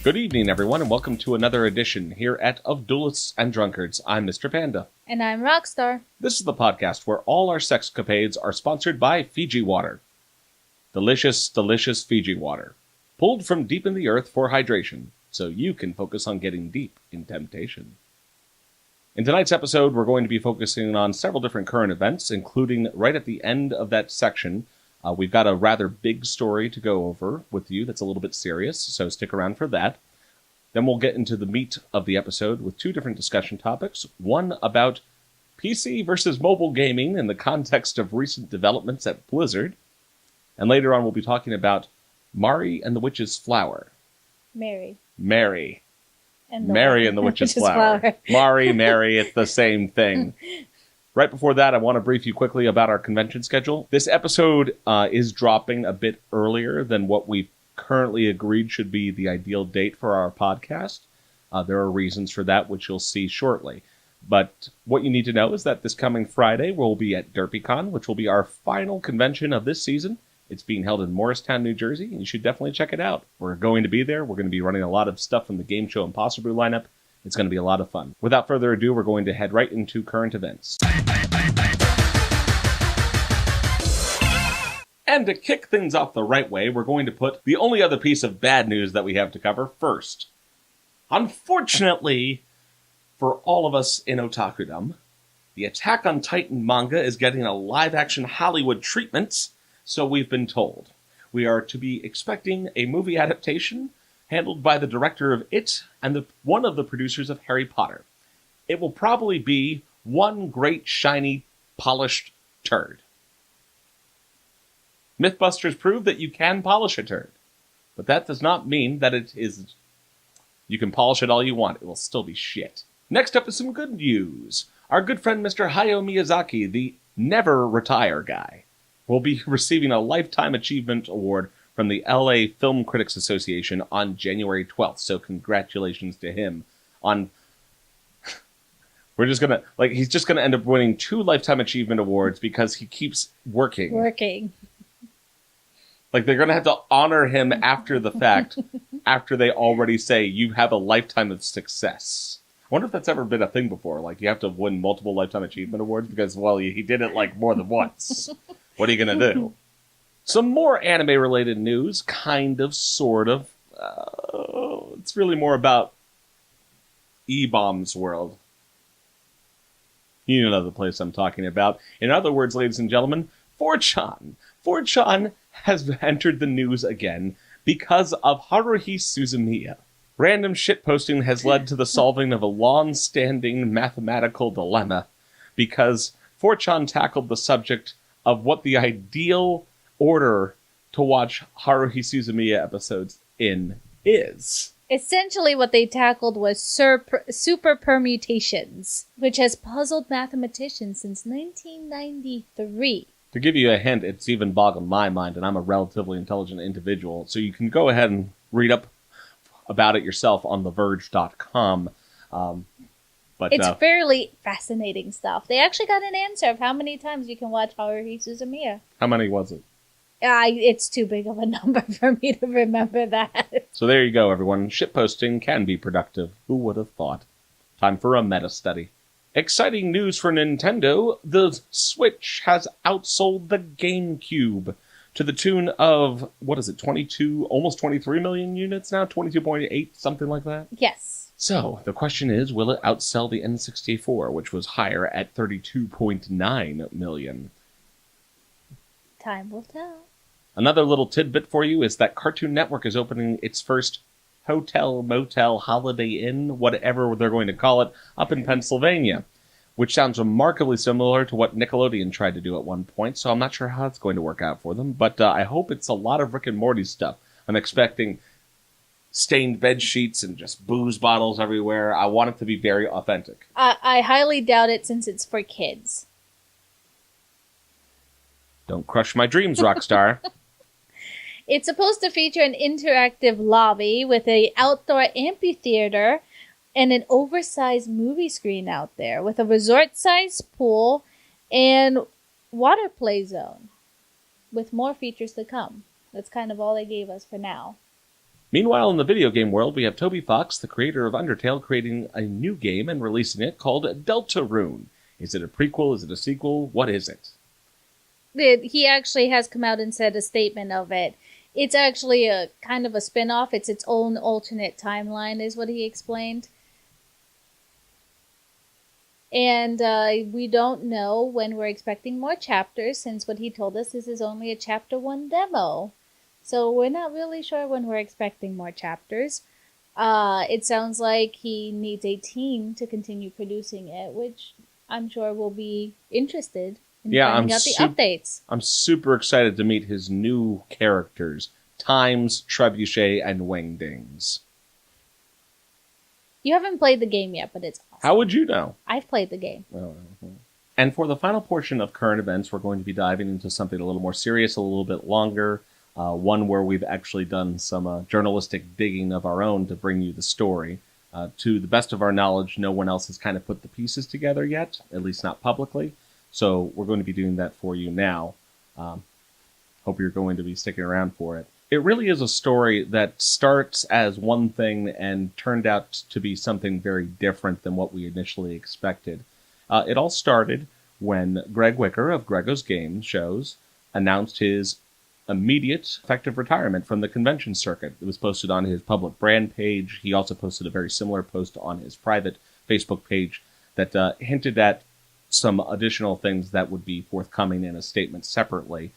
Good evening, everyone, and welcome to another edition here at Of Duelists and Drunkards. I'm Mr. Panda. And I'm Rockstar. This is the podcast where all our sexcapades are sponsored by Fiji water. Delicious, delicious Fiji water. Pulled from deep in the earth for hydration, so you can focus on getting deep in temptation. In tonight's episode, we're going to be focusing on several different current events, including right at the end of that section, we've got a rather big story to go over with you that's a little bit serious, so stick around for that. Then we'll get into the meat of the episode with two different discussion topics. One about PC versus mobile gaming in the context of recent developments at Blizzard. And later on, we'll be talking about Mari and the Witch's Flower. Mary. And the Witch's Flower. Mary, it's the same thing. Right before that, I want to brief you quickly about our convention schedule. This episode is dropping a bit earlier than what we've currently agreed should be the ideal date for our podcast. There are reasons for that, which you'll see shortly. But what you need to know is that this coming Friday, we'll be at DerpyCon, which will be our final convention of this season. It's being held in Morristown, New Jersey, and you should definitely check it out. We're going to be there. We're going to be running a lot of stuff from the Game Show Impossible Brew lineup. It's going to be a lot of fun. Without further ado, we're going to head right into current events. And to kick things off the right way, we're going to put the only other piece of bad news that we have to cover first. Unfortunately, for all of us in otakudom, the Attack on Titan manga is getting a live-action Hollywood treatment, so we've been told. We are to be expecting a movie adaptation handled by the director of It and one of the producers of Harry Potter. It will probably be one great, shiny, polished turd. Mythbusters prove that you can polish a turd, but that does not mean that it is... You can polish it all you want, it will still be shit. Next up is some good news. Our good friend Mr. Hayao Miyazaki, the never retire guy, will be receiving a Lifetime Achievement Award from the LA Film Critics Association on January 12th. So congratulations to him on... he's just gonna end up winning 2 Lifetime Achievement Awards because he keeps working. Like, they're gonna have to honor him after the fact, after they already say, you have a lifetime of success. I wonder if that's ever been a thing before. Like, you have to win multiple Lifetime Achievement Awards because, well, he did it, like, more than once. What are you gonna do? Some more anime-related news, kind of, sort of. It's really more about E-Bomb's world. You know the place I'm talking about. In other words, ladies and gentlemen, 4chan. 4chan has entered the news again because of Haruhi Suzumiya. Random shitposting has led to the solving of a long-standing mathematical dilemma because 4chan tackled the subject of what the ideal order to watch Haruhi Suzumiya episodes in is. Essentially what they tackled was super permutations, which has puzzled mathematicians since 1993. To give you a hint, it's even boggled my mind, and I'm a relatively intelligent individual, so you can go ahead and read up about it yourself on theverge.com. But it's fairly fascinating stuff. They actually got an answer of how many times you can watch Haruhi Suzumiya. How many was it? It's too big of a number for me to remember that. So there you go, everyone. Shitposting can be productive. Who would have thought? Time for a meta study. Exciting news for Nintendo. The Switch has outsold the GameCube to the tune of, 22, almost 23 million units now? 22.8, something like that? Yes. So, the question is, will it outsell the N64, which was higher at 32.9 million? Time will tell. Another little tidbit for you is that Cartoon Network is opening its first hotel, motel, holiday inn, whatever they're going to call it, up in Pennsylvania, which sounds remarkably similar to what Nickelodeon tried to do at one point, so I'm not sure how it's going to work out for them, but I hope it's a lot of Rick and Morty stuff. I'm expecting stained bed sheets and just booze bottles everywhere. I want it to be very authentic. I highly doubt it since it's for kids. Don't crush my dreams, Rockstar. It's supposed to feature an interactive lobby with an outdoor amphitheater and an oversized movie screen out there with a resort-sized pool and water play zone with more features to come. That's kind of all they gave us for now. Meanwhile, in the video game world, we have Toby Fox, the creator of Undertale, creating a new game and releasing it called Deltarune. Is it a prequel? Is it a sequel? What is it? He actually has come out and said a statement of it. It's actually a kind of a spin-off. It's its own alternate timeline, is what he explained. And we don't know when we're expecting more chapters, since what he told us is only a Chapter 1 demo. So we're not really sure when we're expecting more chapters. It sounds like he needs a team to continue producing it, which I'm sure will be interested in finding out the updates. I'm super excited to meet his new characters, Times, Trebuchet, and Wingdings. You haven't played the game yet, but it's awesome. How would you know? I've played the game. And for the final portion of current events, we're going to be diving into something a little more serious, a little bit longer. One where we've actually done some journalistic digging of our own to bring you the story. To the best of our knowledge, no one else has kind of put the pieces together yet, at least not publicly. So we're going to be doing that for you now. Hope you're going to be sticking around for it. It really is a story that starts as one thing and turned out to be something very different than what we initially expected. It all started when Greg Wicker of Greggo's Game Shows announced his immediate effective retirement from the convention circuit. It was posted on his public brand page. He also posted a very similar post on his private Facebook page that hinted at some additional things that would be forthcoming in a statement separately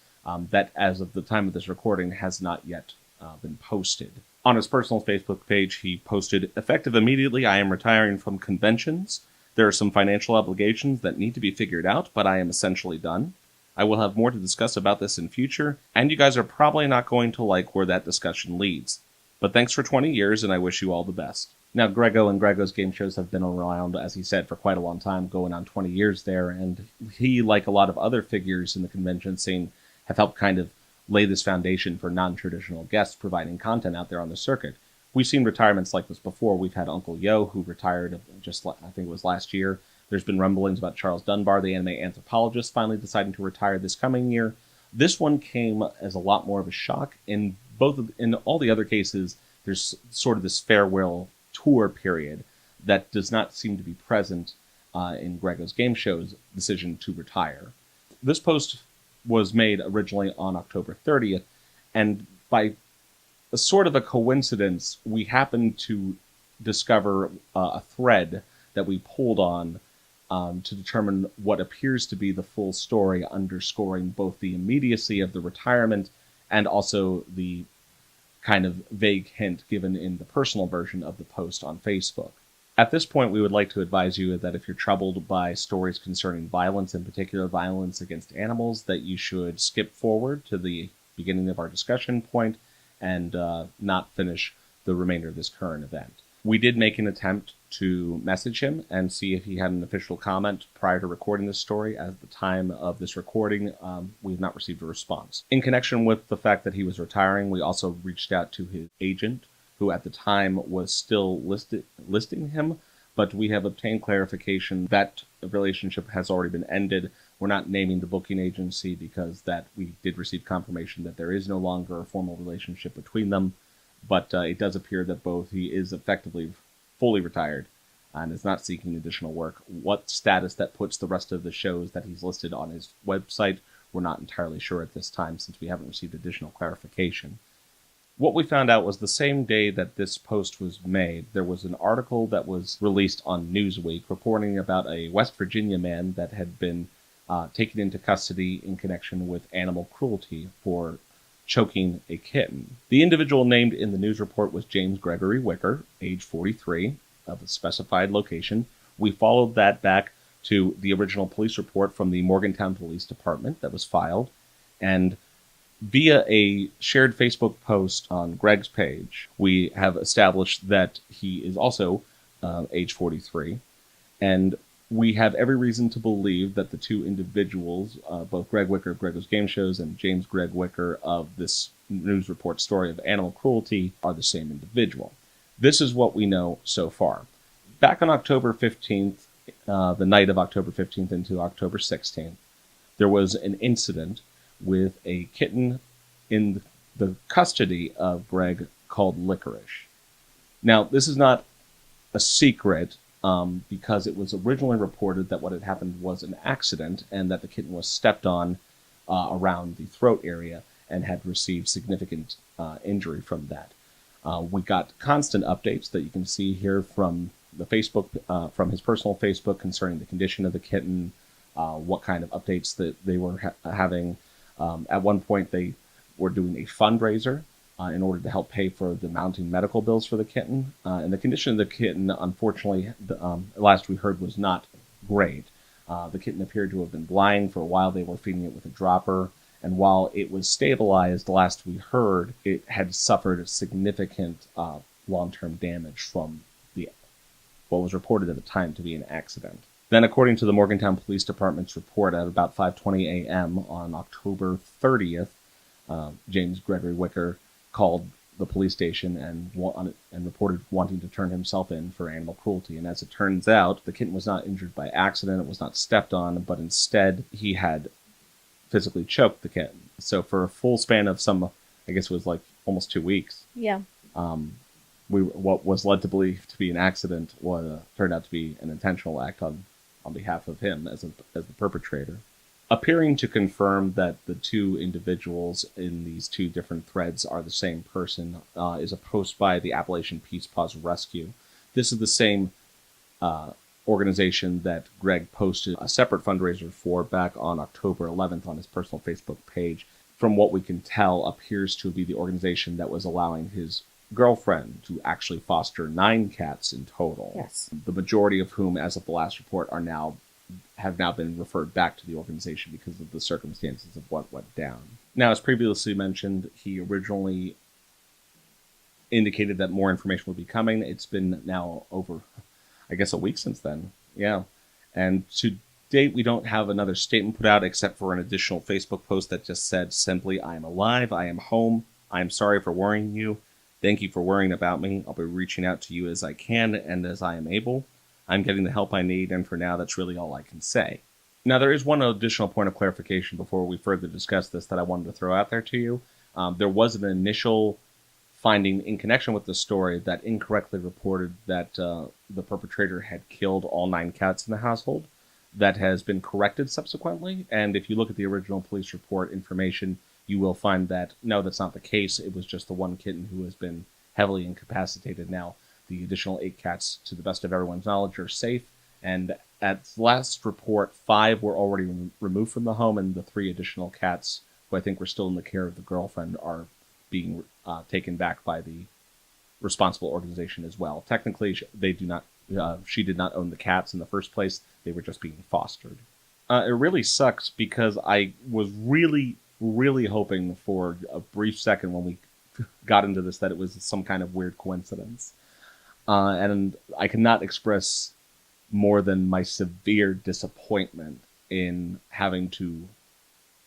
that, as of the time of this recording, has not yet been posted. On his personal Facebook page, he posted, "Effective immediately, I am retiring from conventions. There are some financial obligations that need to be figured out, but I am essentially done. I will have more to discuss about this in future, and you guys are probably not going to like where that discussion leads. But thanks for 20 years, and I wish you all the best." Now, Greggo and Greggo's Game Shows have been around, as he said, for quite a long time, going on 20 years there, and he, like a lot of other figures in the convention scene, have helped kind of lay this foundation for non-traditional guests providing content out there on the circuit. We've seen retirements like this before. We've had Uncle Yo, who retired just, I think it was last year. There's been rumblings about Charles Dunbar, the anime anthropologist, finally deciding to retire this coming year. This one came as a lot more of a shock. In all the other cases, there's sort of this farewell tour period that does not seem to be present in Greggo's Game Show's decision to retire. This post was made originally on October 30th, and by a sort of a coincidence, we happened to discover a thread that we pulled on to determine what appears to be the full story, underscoring both the immediacy of the retirement and also the kind of vague hint given in the personal version of the post on Facebook. At this point, we would like to advise you that if you're troubled by stories concerning violence, in particular violence against animals, that you should skip forward to the beginning of our discussion point and not finish the remainder of this current event. We did make an attempt to message him and see if he had an official comment prior to recording this story. At the time of this recording, we have not received a response. In connection with the fact that he was retiring, we also reached out to his agent, who at the time was still listing him, but we have obtained clarification that the relationship has already been ended. We're not naming the booking agency because that we did receive confirmation that there is no longer a formal relationship between them, but it does appear that both he is effectively fully retired and is not seeking additional work. What status that puts the rest of the shows that he's listed on his website, we're not entirely sure at this time since we haven't received additional clarification. What we found out was the same day that this post was made, there was an article that was released on Newsweek reporting about a West Virginia man that had been taken into custody in connection with animal cruelty for choking a kitten. The individual named in the news report was James Gregory Wicker, age 43, of a specified location. We followed that back to the original police report from the Morgantown Police Department that was filed, and via a shared Facebook post on Greg's page, we have established that he is also age 43, and we have every reason to believe that the two individuals, both Greg Wicker of Greggo's Game Shows and James Greg Wicker of this news report story of animal cruelty, are the same individual. This is what we know so far. Back on October 15th, the night of October 15th into October 16th, there was an incident with a kitten in the custody of Greg called Licorice. Now, this is not a secret because it was originally reported that what had happened was an accident and that the kitten was stepped on around the throat area and had received significant injury from that. We got constant updates that you can see here from the Facebook, from his personal Facebook concerning the condition of the kitten, what kind of updates that they were having. At one point, they were doing a fundraiser in order to help pay for the mounting medical bills for the kitten. And the condition of the kitten, unfortunately, last we heard, was not great. The kitten appeared to have been blind for a while. They were feeding it with a dropper. And while it was stabilized, last we heard, it had suffered significant long-term damage from what was reported at the time to be an accident. Then, according to the Morgantown Police Department's report, at about 5:20 a.m. on October 30th, James Gregory Wicker called the police station and reported wanting to turn himself in for animal cruelty. And as it turns out, the kitten was not injured by accident, it was not stepped on, but instead he had physically choked the kitten. So for a full span of I guess it was like almost 2 weeks. Yeah. What was led to believe to be an accident turned out to be an intentional act on behalf of him as the perpetrator. Appearing to confirm that the two individuals in these two different threads are the same person is a post by the Appalachian Peace Paws Rescue. This is the same organization that Greg posted a separate fundraiser for back on October 11th on his personal Facebook page. From what we can tell, appears to be the organization that was allowing his girlfriend to actually foster 9 cats in total. Yes. The majority of whom, as of the last report, have now been referred back to the organization because of the circumstances of what went down. Now, as previously mentioned, he originally indicated that more information would be coming. It's been now over, I guess, a week since then. Yeah. And to date, we don't have another statement put out except for an additional Facebook post that just said simply, "I am alive, I am home, I am sorry for worrying you. Thank you for worrying about me. I'll be reaching out to you as I can and as I am able. I'm getting the help I need, and for now, that's really all I can say." Now, there is one additional point of clarification before we further discuss this that I wanted to throw out there to you. There was an initial finding in connection with the story that incorrectly reported that the perpetrator had killed all 9 cats in the household. That has been corrected subsequently, and if you look at the original police report information, you will find that, no, that's not the case. It was just the one kitten who has been heavily incapacitated now. The additional 8 cats, to the best of everyone's knowledge, are safe. And at last report, 5 were already removed from the home, and the 3 additional cats, who I think were still in the care of the girlfriend, are being taken back by the responsible organization as well. Technically, she did not own the cats in the first place. They were just being fostered. It really sucks because I was really, really hoping for a brief second when we got into this that it was some kind of weird coincidence. And I cannot express more than my severe disappointment in having to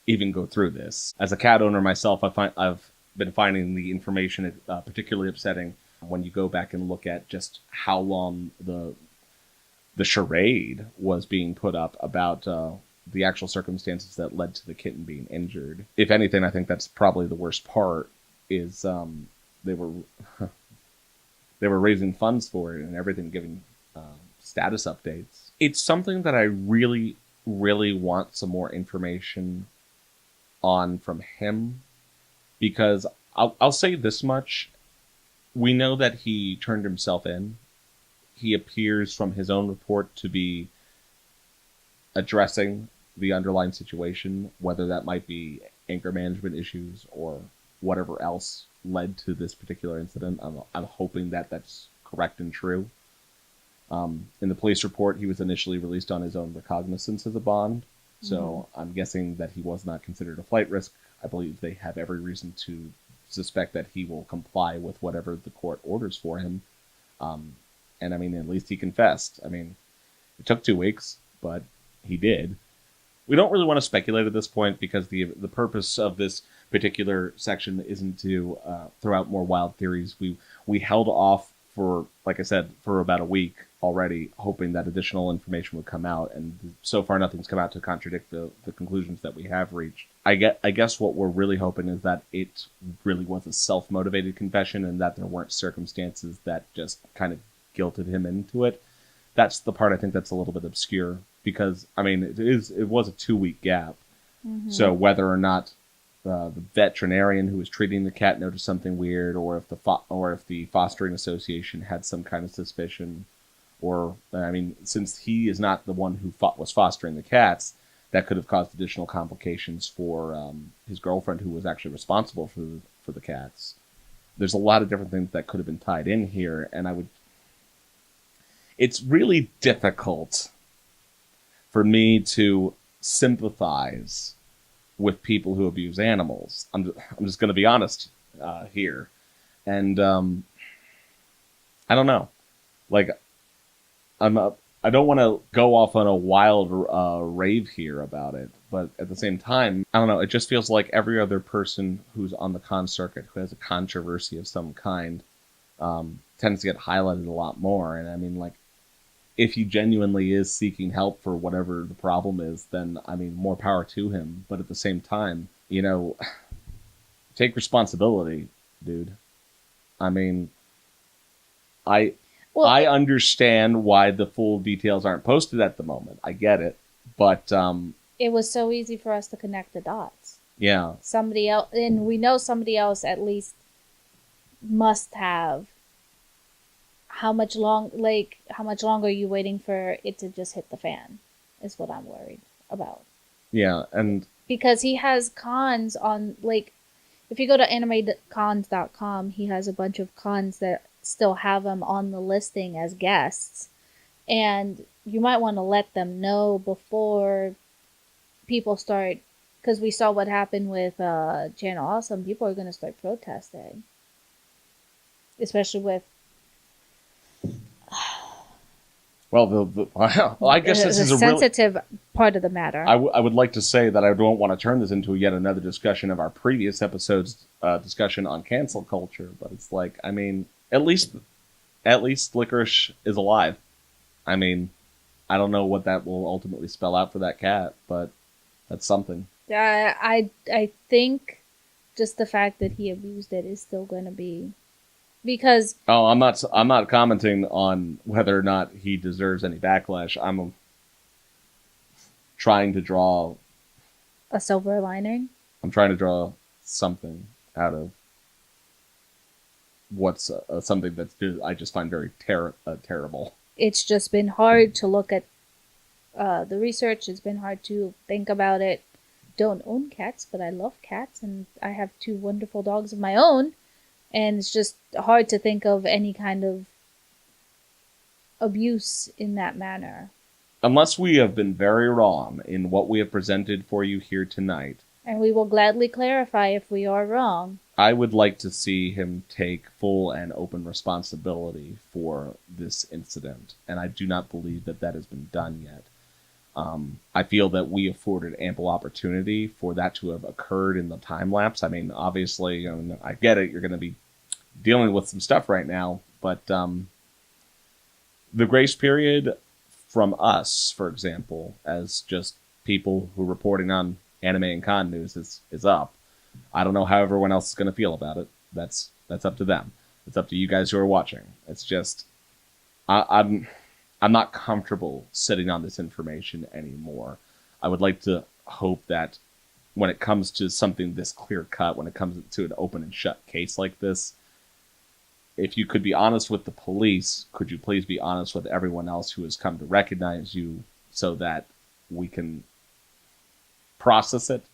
even go through this. As a cat owner myself, I've been finding the information particularly upsetting when you go back and look at just how long the charade was being put up about the actual circumstances that led to the kitten being injured. If anything, I think that's probably the worst part, is they were raising funds for it and everything, giving status updates. It's something that I really, really want some more information on from him, because I'll say this much. We know that he turned himself in. He appears from his own report to be addressing the underlying situation, whether that might be anger management issues or whatever else led to this particular incident. I'm hoping that that's correct and true. In the police report, he was initially released on his own recognizance as a bond, so I'm guessing that he was not considered a flight risk. I believe they have every reason to suspect that he will comply with whatever the court orders for him. And I mean, at least he confessed. I mean, it took 2 weeks, but he did. We don't really want to speculate at this point because the purpose of this particular section isn't to throw out more wild theories. We held off for, like I said, for about a week already, hoping that additional information would come out, and so far nothing's come out to contradict the conclusions that we have reached. I guess what we're really hoping is that it really was a self-motivated confession, and that there weren't circumstances that just kind of guilted him into it. That's the part I think that's a little bit obscure, because I mean it was a 2-week gap. Mm-hmm. So whether or not the veterinarian who was treating the cat noticed something weird, or if the fostering association had some kind of suspicion, or I mean, since he is not the one who was fostering the cats, that could have caused additional complications for his girlfriend, who was actually responsible for the cats. There's a lot of different things that could have been tied in here, and it's really difficult for me to sympathize with people who abuse animals. I'm just going to be honest here, and I don't know. Like, I don't want to go off on a wild rave here about it, but at the same time, I don't know. It just feels like every other person who's on the con circuit who has a controversy of some kind tends to get highlighted a lot more. And I mean, like, if he genuinely is seeking help for whatever the problem is, then, I mean, more power to him. But at the same time, you know, take responsibility, dude. I mean, I understand why the full details aren't posted at the moment. I get it. But it was so easy for us to connect the dots. Yeah. Somebody else, and we know somebody else at least must have. How much longer are you waiting for it to just hit the fan? Is what I'm worried about. Yeah, and because he has cons on, like, if you go to animecons.com, he has a bunch of cons that still have him on the listing as guests, and you might want to let them know before people start, because we saw what happened with Channel Awesome. People are going to start protesting, especially with. Well, I guess this is a sensitive part of the matter. I would like to say that I don't want to turn this into yet another discussion of our previous episode's discussion on cancel culture, but it's like, I mean, at least Licorice is alive. I mean, I don't know what that will ultimately spell out for that cat, but that's something. I think just the fact that he abused it is still going to be. Because I'm not commenting on whether or not he deserves any backlash. I'm trying to draw a silver lining. I'm trying to draw something out of what's something that I just find very terrible. It's just been hard to look at the research. It's been hard to think about it. Don't own cats, but I love cats, and I have 2 wonderful dogs of my own. And it's just hard to think of any kind of abuse in that manner. Unless we have been very wrong in what we have presented for you here tonight. And we will gladly clarify if we are wrong. I would like to see him take full and open responsibility for this incident. And I do not believe that that has been done yet. I feel that we afforded ample opportunity for that to have occurred in the time lapse. I mean, obviously, you know, I get it. You're going to be dealing with some stuff right now, but the grace period from us, for example, as just people who are reporting on anime and con news is up. I don't know how everyone else is going to feel about it. That's up to them. It's up to you guys who are watching. It's just I'm not comfortable sitting on this information anymore. I would like to hope that when it comes to something this clear cut, when it comes to an open and shut case like this, if you could be honest with the police, could you please be honest with everyone else who has come to recognize you so that we can process it?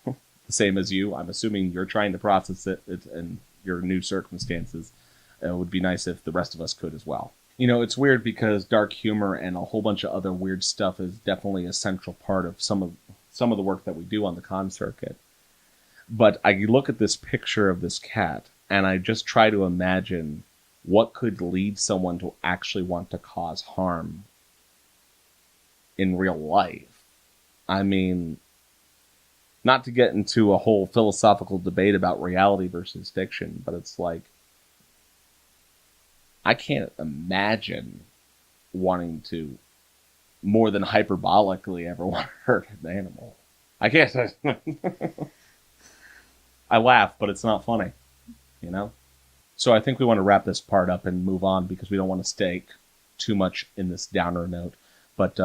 The same as you. I'm assuming you're trying to process it in your new circumstances. It would be nice if the rest of us could as well. You know, it's weird because dark humor and a whole bunch of other weird stuff is definitely a central part of some of the work that we do on the con circuit. But I look at this picture of this cat, and I just try to imagine what could lead someone to actually want to cause harm in real life. I mean, not to get into a whole philosophical debate about reality versus fiction, but it's like, I can't imagine wanting to more than hyperbolically ever want to hurt an animal. I guess I laugh, but it's not funny, you know? So I think we want to wrap this part up and move on because we don't want to stay too much in this downer note. But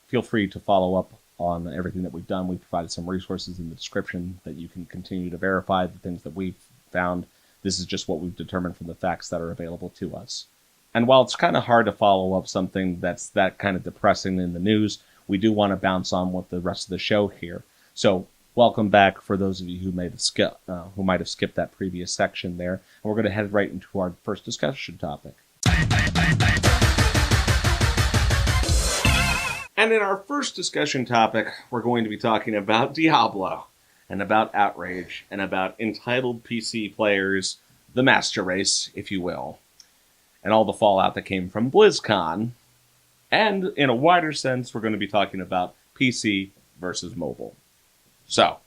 feel free to follow up on everything that we've done. We provided some resources in the description that you can continue to verify the things that we've found. This is just what we've determined from the facts that are available to us. And while it's kind of hard to follow up something that's that kind of depressing in the news, we do want to bounce on with the rest of the show here. So welcome back for those of you who might have skipped that previous section there. And we're going to head right into our first discussion topic. And in our first discussion topic, we're going to be talking about Diablo, and about outrage, and about entitled PC players, the master race, if you will, and all the fallout that came from BlizzCon. And in a wider sense, we're going to be talking about PC versus mobile. So,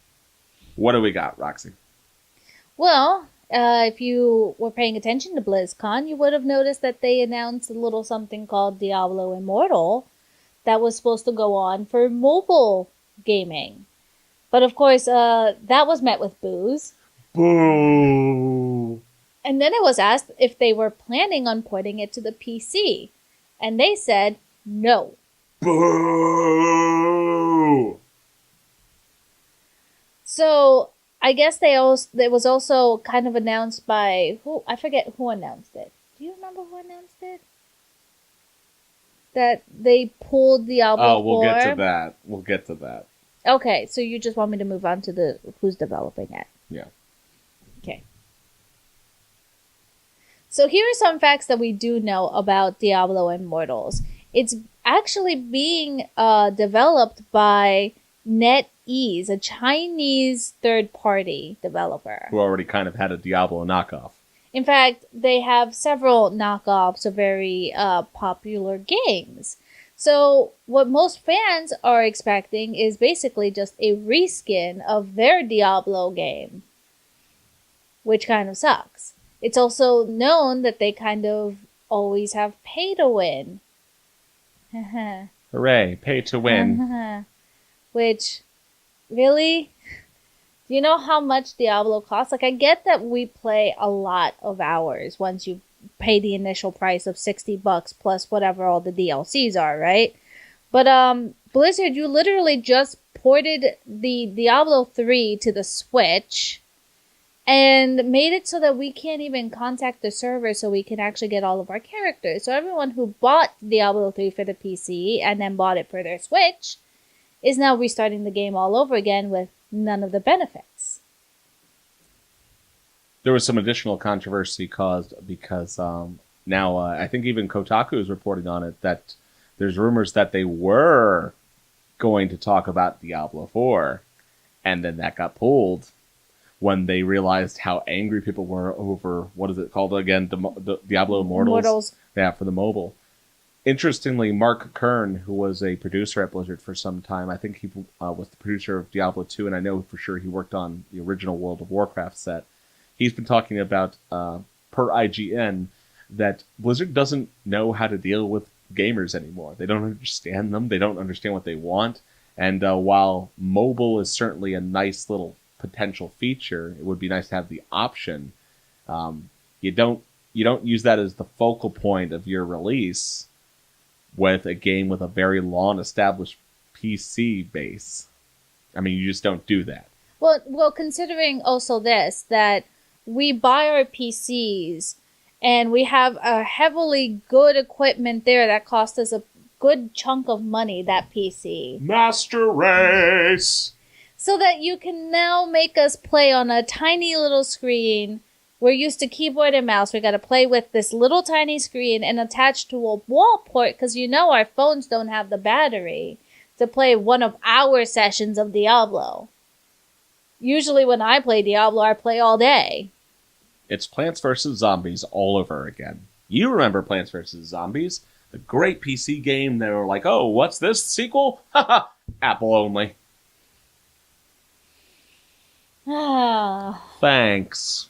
what do we got, Roxy? Well, if you were paying attention to BlizzCon, you would have noticed that they announced a little something called Diablo Immortal that was supposed to go on for mobile gaming. But of course, that was met with boos. Boo! And then it was asked if they were planning on porting it to the PC. And they said no. Boo! So I guess it was also kind of announced by who? I forget who announced it. Do you remember who announced it? That they pulled Diablo 4? Oh, we'll get to that. Okay, so you just want me to move on to the who's developing it? Yeah. Okay. So here are some facts that we do know about Diablo Immortals. It's actually being developed by NetEase, a Chinese third-party developer. Who already kind of had a Diablo knockoff. In fact, they have several knockoffs of very popular games. So what most fans are expecting is basically just a reskin of their Diablo game, which kind of sucks. It's also known that they kind of always have pay to win. Hooray, pay to win. Which, really? Do you know how much Diablo costs? Like, I get that we play a lot of hours once you pay the initial price of $60 plus whatever all the DLCs are, right? But Blizzard, you literally just ported the Diablo 3 to the Switch and made it so that we can't even contact the server so we can actually get all of our characters. So everyone who bought Diablo 3 for the PC and then bought it for their Switch is now restarting the game all over again with none of the benefits. There was some additional controversy caused because now I think even Kotaku is reporting on it that there's rumors that they were going to talk about Diablo 4, and then that got pulled when they realized how angry people were over, what is it called again? The Diablo Immortals? Yeah, for the mobile. Interestingly, Mark Kern, who was a producer at Blizzard for some time, I think he was the producer of Diablo 2, and I know for sure he worked on the original World of Warcraft set. He's been talking about, per IGN, that Blizzard doesn't know how to deal with gamers anymore. They don't understand them. They don't understand what they want. And while mobile is certainly a nice little potential feature, it would be nice to have the option. You don't use that as the focal point of your release with a game with a very long established PC base. I mean, you just don't do that. Well, considering also this, that we buy our PCs and we have a heavily good equipment there that cost us a good chunk of money, that PC. Master Race! So that you can now make us play on a tiny little screen. We're used to keyboard and mouse. We got to play with this little tiny screen and attached to a wall port because our phones don't have the battery to play one of our sessions of Diablo. Usually when I play Diablo, I play all day. It's Plants vs. Zombies all over again. You remember Plants vs. Zombies? The great PC game. They were like, oh, what's this? Sequel? Haha, Apple only. Thanks.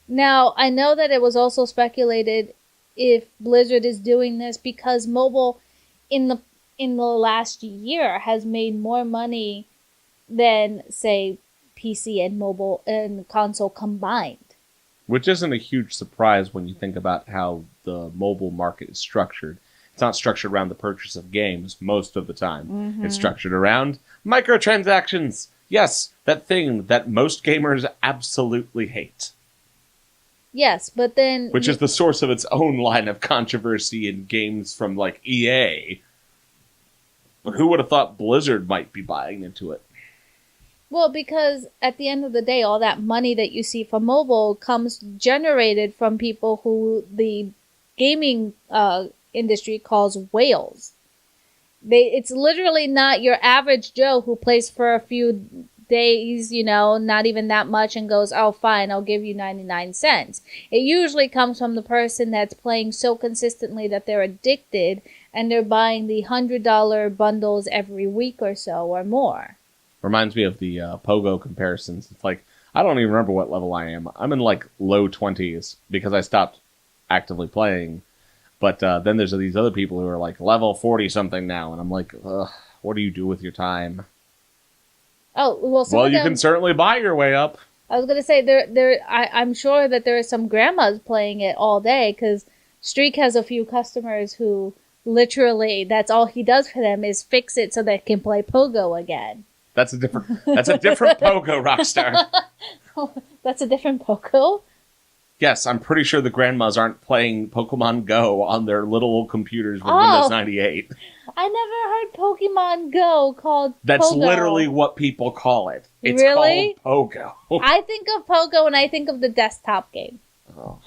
Now, I know that it was also speculated if Blizzard is doing this because mobile in the last year has made more money than, say, PC and mobile and console combined. Which isn't a huge surprise when you think about how the mobile market is structured. It's not structured around the purchase of games most of the time. Mm-hmm. It's structured around microtransactions. Yes, that thing that most gamers absolutely hate. Yes, but then... Which is the source of its own line of controversy in games from, like, EA. But who would have thought Blizzard might be buying into it? Well, because at the end of the day, all that money that you see from mobile comes generated from people who the gaming industry calls whales. It's literally not your average Joe who plays for a few days, not even that much, and goes, oh, fine, I'll give you 99 cents. It usually comes from the person that's playing so consistently that they're addicted, and they're buying the $100 bundles every week or so or more. Reminds me of the Pogo comparisons. It's like, I don't even remember what level I am. I'm in, like, low 20s because I stopped actively playing. But then there's these other people who are, like, level 40-something now, and I'm like, ugh, what do you do with your time? Oh, well, you can certainly buy your way up. I was going to say, I'm sure that there are some grandmas playing it all day, because Streak has a few customers who literally, that's all he does for them is fix it so they can play Pogo again. That's a different Pogo, Rockstar. That's a different Pogo? Yes, I'm pretty sure the grandmas aren't playing Pokemon Go on their little old computers with Windows 98. I never heard Pokemon Go called That's Pogo. Literally what people call it. It's really? called Pogo. I think of Pogo and I think of the desktop game. Oh.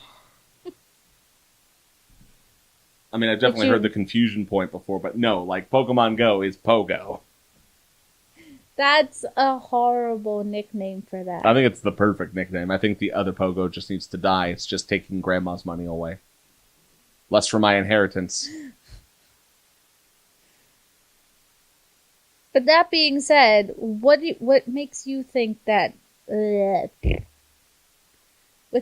I mean, I've definitely heard the confusion point before, but no, like, Pokemon Go is Pogo. That's a horrible nickname for that. I think it's the perfect nickname. I think the other Pogo just needs to die. It's just taking Grandma's money away. Less for my inheritance. But that being said, what makes you think that... With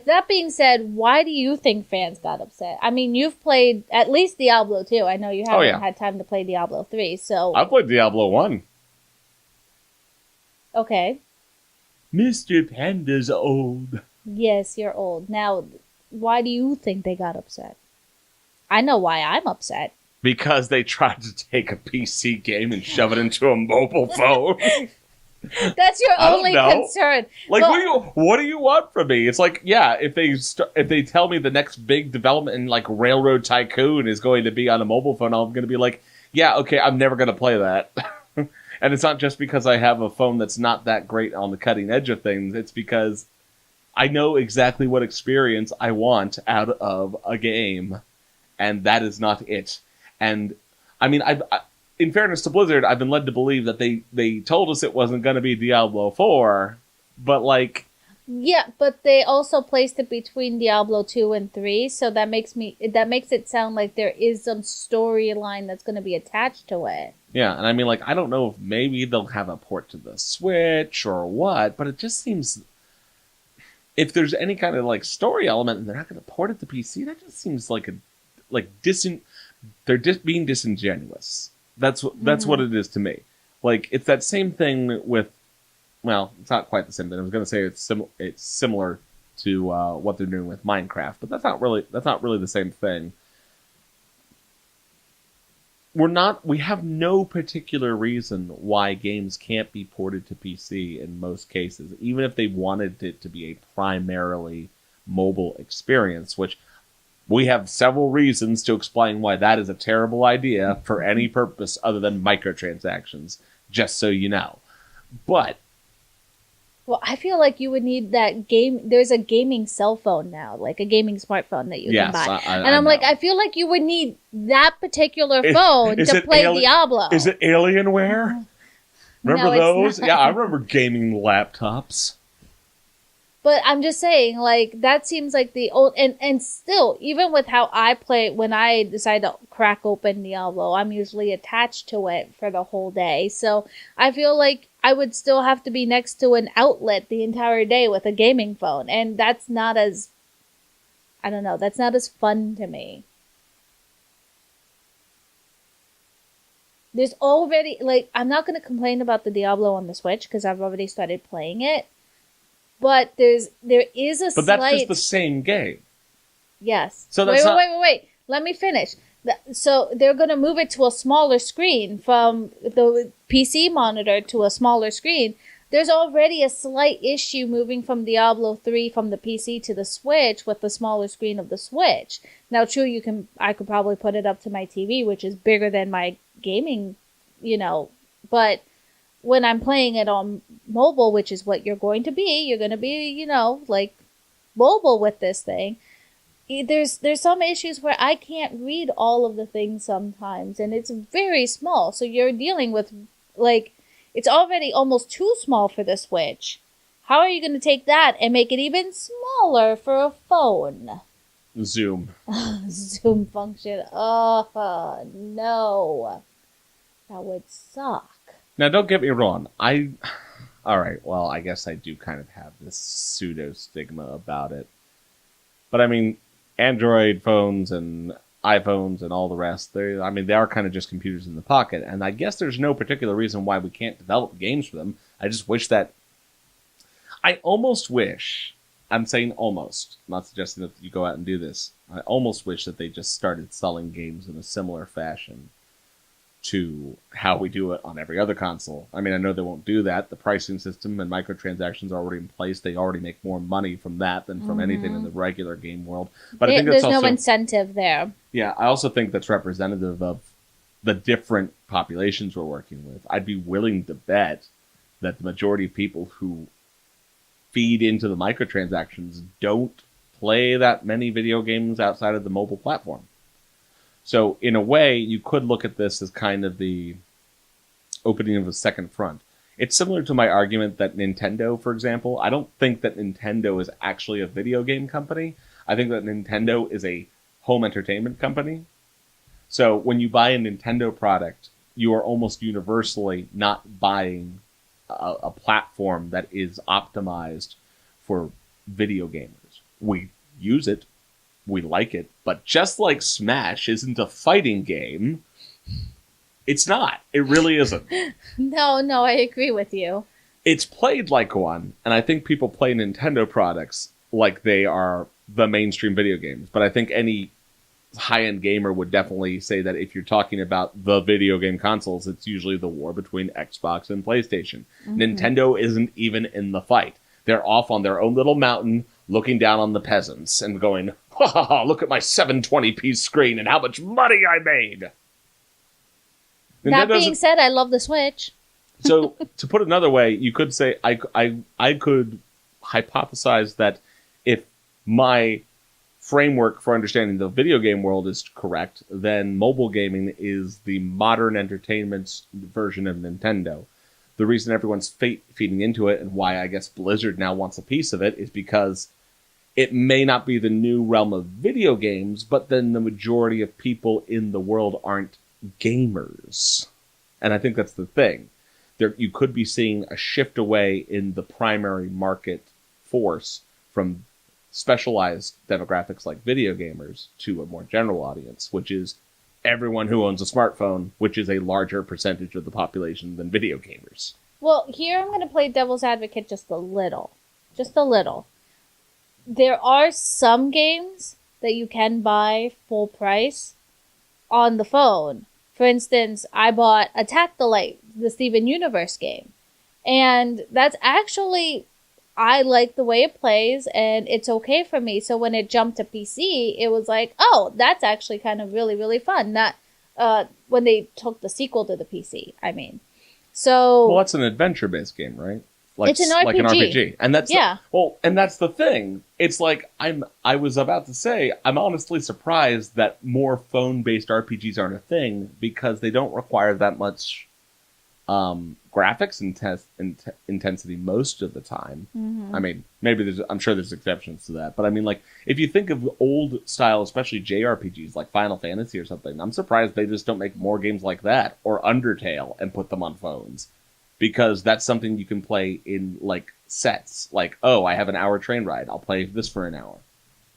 that being said, why do you think fans got upset? I mean, you've played at least Diablo 2. I know you haven't had time to play Diablo 3, so... I played Diablo 1. Okay. Mr. Panda's old. Yes, you're old. Now, why do you think they got upset? I know why I'm upset. Because they tried to take a PC game and shove it into a mobile phone. That's your only concern. Like, what do you want from me? It's like, yeah, if they tell me the next big development in, like, Railroad Tycoon is going to be on a mobile phone, I'm going to be like, yeah, okay, I'm never going to play that. And it's not just because I have a phone that's not that great on the cutting edge of things. It's because I know exactly what experience I want out of a game, and that is not it. And, I mean, in fairness to Blizzard, I've been led to believe that they told us it wasn't going to be Diablo 4, but, like... Yeah, but they also placed it between Diablo 2 and 3, so that makes it sound like there is some storyline that's going to be attached to it. Yeah, and I mean, like, I don't know if maybe they'll have a port to the Switch or what, but it just seems... If there's any kind of, like, story element and they're not going to port it to PC, that just seems like they're just being disingenuous. That's what it is to me. Like, it's that same thing with... Well, it's not quite the same thing. I was going to say it's similar to what they're doing with Minecraft, but that's not really the same thing. We have no particular reason why games can't be ported to PC in most cases, even if they wanted it to be a primarily mobile experience, which we have several reasons to explain why that is a terrible idea for any purpose other than microtransactions, just so you know. But... Well, I feel like you would need that game. There's a gaming cell phone now, like a gaming smartphone that you can buy. I feel like you would need that particular phone to play Diablo. Is it Alienware? Remember those? Yeah, I remember gaming laptops. But I'm just saying, like, that seems like the old... And still, even with how I play, when I decide to crack open Diablo, I'm usually attached to it for the whole day. So I feel like I would still have to be next to an outlet the entire day with a gaming phone. And that's not as... I don't know, that's not as fun to me. There's already, like, I'm not going to complain about the Diablo on the Switch because I've already started playing it. But there is a But slight... that's just the same game. Yes. So that's wait. Let me finish. So they're going to move it to a smaller screen from the PC monitor to a smaller screen. There's already a slight issue moving from Diablo 3 from the PC to the Switch with the smaller screen of the Switch. Now, true, I could probably put it up to my TV, which is bigger than my gaming, but when I'm playing it on mobile, which is what you're going to be, like mobile with this thing. There's some issues where I can't read all of the things sometimes, and it's very small. So you're dealing with, like, it's already almost too small for the Switch. How are you going to take that and make it even smaller for a phone? Zoom. Zoom function. Oh, no. That would suck. Now, don't get me wrong. Alright, well, I guess I do kind of have this pseudo-stigma about it. But, I mean, Android phones and iPhones and all the rest, they are kind of just computers in the pocket. And I guess there's no particular reason why we can't develop games for them. I just wish that... I almost wish... I'm saying almost. I'm not suggesting that you go out and do this. I almost wish that they just started selling games in a similar fashion to how we do it on every other console. I mean, I know they won't do that. The pricing system and microtransactions are already in place. They already make more money from that than from anything in the regular game world. But I think there's no incentive there. Yeah, I also think that's representative of the different populations we're working with. I'd be willing to bet that the majority of people who feed into the microtransactions don't play that many video games outside of the mobile platform. So, in a way, you could look at this as kind of the opening of a second front. It's similar to my argument that Nintendo, for example, I don't think that Nintendo is actually a video game company. I think that Nintendo is a home entertainment company. So, when you buy a Nintendo product, you are almost universally not buying a platform that is optimized for video gamers. We use it. We like it, but just like Smash isn't a fighting game, it's not. It really isn't. No, I agree with you. It's played like one, and I think people play Nintendo products like they are the mainstream video games. But I think any high-end gamer would definitely say that if you're talking about the video game consoles, it's usually the war between Xbox and PlayStation. Mm-hmm. Nintendo isn't even in the fight. They're off on their own little mountain, looking down on the peasants and going, ha ha ha, look at my 720p screen and how much money I made. That being said, I love the Switch. So, to put it another way, you could say, I could hypothesize that if my framework for understanding the video game world is correct, then mobile gaming is the modern entertainment version of Nintendo. The reason everyone's feeding into it and why I guess Blizzard now wants a piece of it is because it may not be the new realm of video games, but then the majority of people in the world aren't gamers. And I think that's the thing. You could be seeing a shift away in the primary market force from specialized demographics like video gamers to a more general audience, which is everyone who owns a smartphone, which is a larger percentage of the population than video gamers. Well, here I'm going to play devil's advocate just a little. Just a little. There are some games that you can buy full price on the phone. For instance, I bought Attack the Light, the Steven Universe game. And that's actually, I like the way it plays, and it's okay for me. So when it jumped to PC, it was like, oh, that's actually kind of really, really fun. Not when they took the sequel to the PC, I mean. So, well, it's an adventure-based game, right? It's an RPG. Like an RPG. And that's yeah. And that's the thing. It's like I was about to say, I'm honestly surprised that more phone-based RPGs aren't a thing because they don't require that much graphics intensity most of the time. Mm-hmm. I mean, I'm sure there's exceptions to that, but I mean, like, if you think of old style, especially JRPGs like Final Fantasy or something, I'm surprised they just don't make more games like that or Undertale and put them on phones. Because that's something you can play in, like, sets. Like, oh, I have an hour train ride. I'll play this for an hour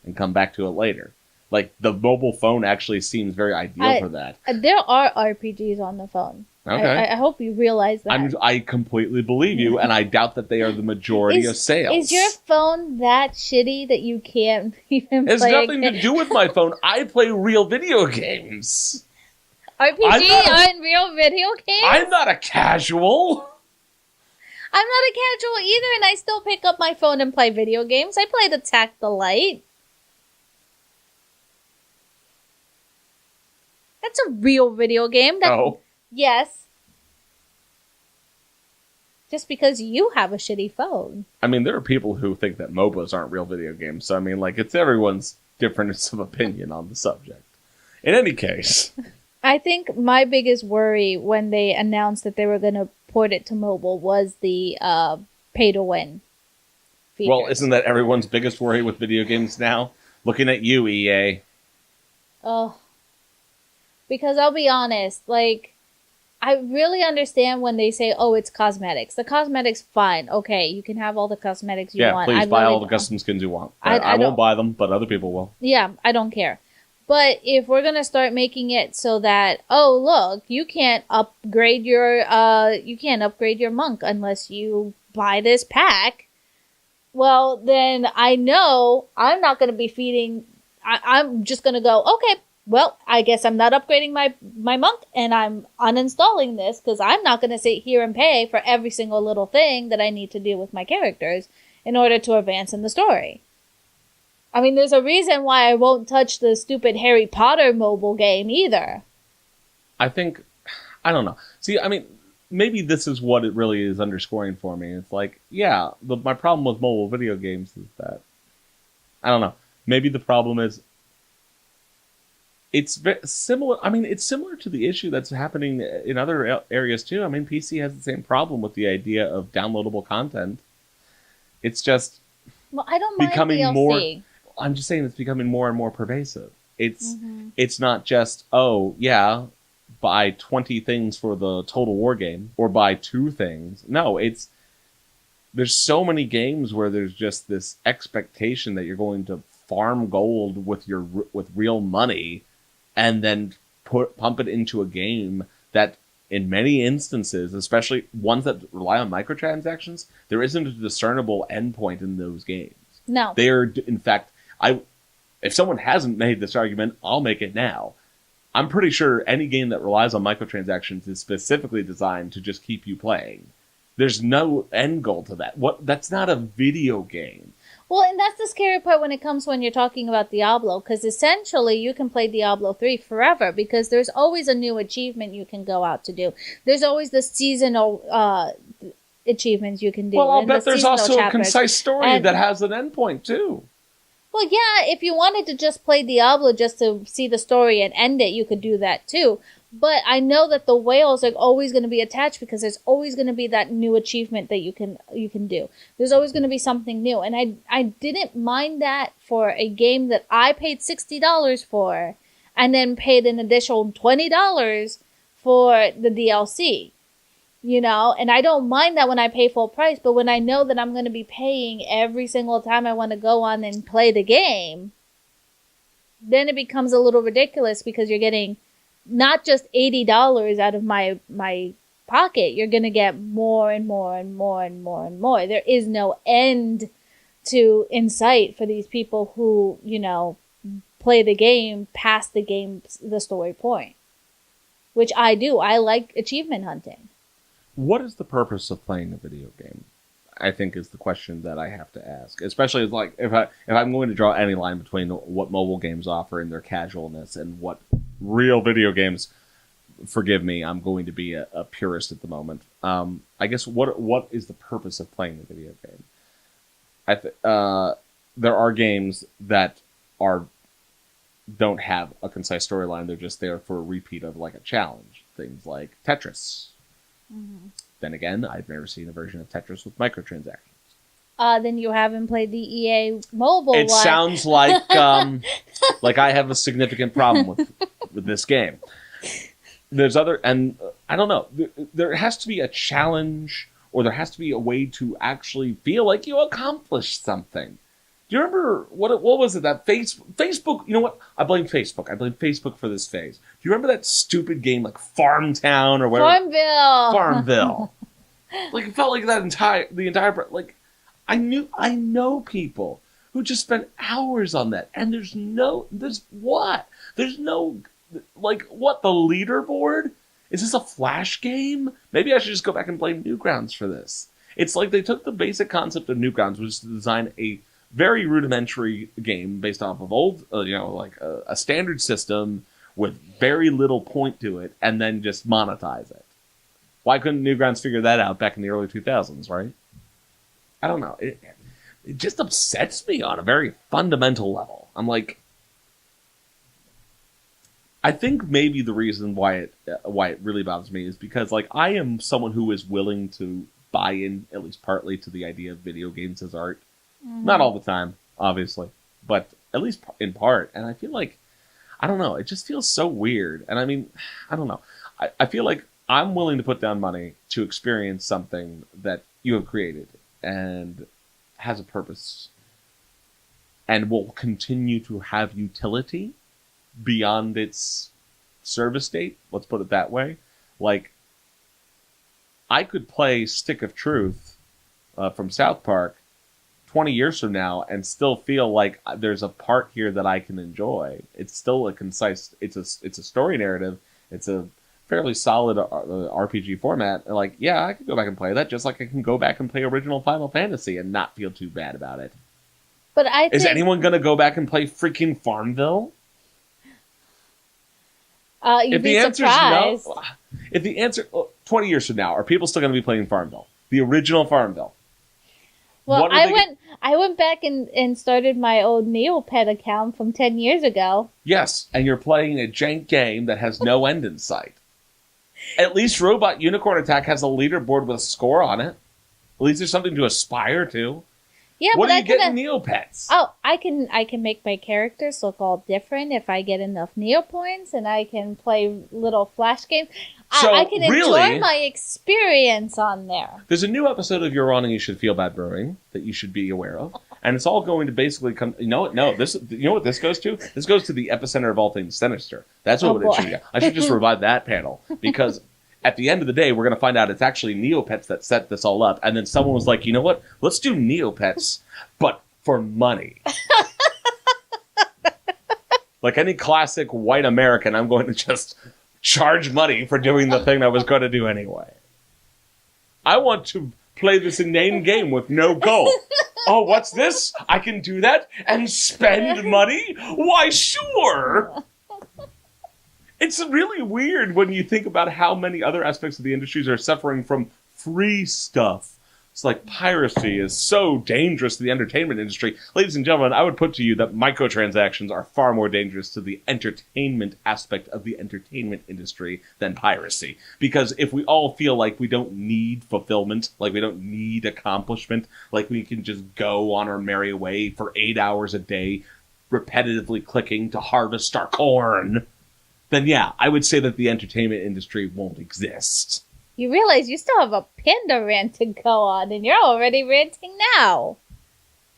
and come back to it later. Like, the mobile phone actually seems very ideal for that. There are RPGs on the phone. Okay. I hope you realize that. I completely believe you, and I doubt that they are the majority of sales. Is your phone that shitty that you can't even play? It has nothing to do with my phone. I play real video games. RPG on real video games? I'm not a casual. I'm not a casual either, and I still pick up my phone and play video games. I played Attack the Light. That's a real video game. Oh. Yes. Just because you have a shitty phone. I mean, there are people who think that MOBAs aren't real video games. So, I mean, like, it's everyone's difference of opinion on the subject. In any case. I think my biggest worry when they announced that they were going to port it to mobile was the pay-to-win features. Well, isn't that everyone's biggest worry with video games now? Looking at you, EA. Oh. Because I'll be honest, like, I really understand when they say, oh, it's cosmetics. The cosmetics, fine. Okay, you can have all the cosmetics you want. Yeah, please buy all the custom skins you want. I won't buy them, but other people will. Yeah, I don't care. But if we're going to start making it so that, oh, look, you can't upgrade your monk unless you buy this pack, well, then I know I'm not going to be feeding... I'm just going to go, okay, well, I guess I'm not upgrading my monk, and I'm uninstalling this, because I'm not going to sit here and pay for every single little thing that I need to do with my characters in order to advance in the story. I mean, there's a reason why I won't touch the stupid Harry Potter mobile game either. I don't know. See, I mean, maybe this is what it really is underscoring for me. It's like, yeah, my problem with mobile video games is that, I don't know, maybe the problem is, it's similar. I mean, it's similar to the issue that's happening in other areas too. I mean, PC has the same problem with the idea of downloadable content. It's just I don't mind becoming DLC. more. I'm just saying it's becoming more and more pervasive. It's not just, oh yeah, buy 20 things for the Total War game or buy 2 things. No, there's so many games where there's just this expectation that you're going to farm gold with real money, and then pump it into a game that, in many instances, especially ones that rely on microtransactions, there isn't a discernible endpoint in those games. No. They are, in fact, if someone hasn't made this argument, I'll make it now. I'm pretty sure any game that relies on microtransactions is specifically designed to just keep you playing. There's no end goal to that. That's not a video game. Well, and that's the scary part when you're talking about Diablo, because essentially you can play Diablo 3 forever, because there's always a new achievement you can go out to do. There's always the seasonal achievements you can do. Well, I'll bet there's also chapters. A concise story that has an endpoint, too. Well, yeah, if you wanted to just play Diablo just to see the story and end it, you could do that, too. But I know that the whales are always going to be attached, because there's always going to be that new achievement that you can do. There's always going to be something new. And I didn't mind that for a game that I paid $60 for, and then paid an additional $20 for the DLC. You know, and I don't mind that when I pay full price, but when I know that I'm going to be paying every single time I want to go on and play the game, then it becomes a little ridiculous, because you're getting not just $80 out of my pocket, you're going to get more and more and more and more and more. There is no end to in sight for these people who, you know, play the game past the story point, which I do. I like achievement hunting. What is the purpose of playing a video game? I think is the question that I have to ask. Especially like if I'm going to draw any line between what mobile games offer and their casualness and what real video games. Forgive me, I'm going to be a purist at the moment. I guess what is the purpose of playing a video game? There are games that don't have a concise storyline. They're just there for a repeat of like a challenge. Things like Tetris. Mm-hmm. Then again, I've never seen a version of Tetris with microtransactions. Then you haven't played the EA mobile one. It sounds like I have a significant problem with this game. There's and I don't know. There has to be a challenge, or there has to be a way to actually feel like you accomplished something. Do you remember what was it that Facebook? You know what? I blame Facebook. I blame Facebook for this phase. Do you remember that stupid game like Farmtown or whatever? Farmville. Like it felt like the entire like I know people who just spent hours on that, and there's no like what the leaderboard? Is this a flash game? Maybe I should just go back and blame Newgrounds for this. It's like they took the basic concept of Newgrounds, which is to design a very rudimentary game based off of old, like a standard system with very little point to it, and then just monetize it. Why couldn't Newgrounds figure that out back in the early 2000s, right? I don't know. It just upsets me on a very fundamental level. I'm like, I think maybe the reason why it really bothers me is because like I am someone who is willing to buy in at least partly to the idea of video games as art. Mm-hmm. Not all the time, obviously, but at least in part. And I feel like, I don't know, it just feels so weird. And I mean, I don't know. I feel like I'm willing to put down money to experience something that you have created and has a purpose and will continue to have utility beyond its service date. Let's put it that way. Like, I could play Stick of Truth from South Park 20 years from now and still feel like there's a part here that I can enjoy. It's still a concise, it's a story narrative. It's a fairly solid RPG format. And like, yeah, I could go back and play that just like I can go back and play original Final Fantasy and not feel too bad about it. But Is anyone going to go back and play freaking Farmville? You'd be surprised. No, if the answer 20 years from now, are people still going to be playing Farmville? The original Farmville? Well, I went back and started my old Neopet account from 10 years ago. Yes, and you're playing a jank game that has no end in sight. At least Robot Unicorn Attack has a leaderboard with a score on it. At least there's something to aspire to. Yeah, what do you get in Neopets? Oh, I can make my characters look all different if I get enough Neopoints, and I can play little flash games. So, I can enjoy my experience on there. There's a new episode of You're On and You Should Feel Bad Brewing that you should be aware of. And it's all going to basically come... You know what? No, you know what this goes to? This goes to the epicenter of all things sinister. That's what it should be. I should just revive that panel. Because at the end of the day, we're going to find out it's actually Neopets that set this all up. And then someone was like, you know what? Let's do Neopets, but for money. Like any classic white American, I'm going to just... charge money for doing the thing I was going to do anyway. I want to play this inane game with no goal. Oh, what's this? I can do that and spend money? Why, sure! It's really weird when you think about how many other aspects of the industries are suffering from free stuff. It's like piracy is so dangerous to the entertainment industry. Ladies and gentlemen, I would put to you that microtransactions are far more dangerous to the entertainment aspect of the entertainment industry than piracy. Because if we all feel like we don't need fulfillment, like we don't need accomplishment, like we can just go on our merry way for 8 hours a day, repetitively clicking to harvest our corn, then yeah, I would say that the entertainment industry won't exist. You realize you still have a Panda rant to go on, and you're already ranting now.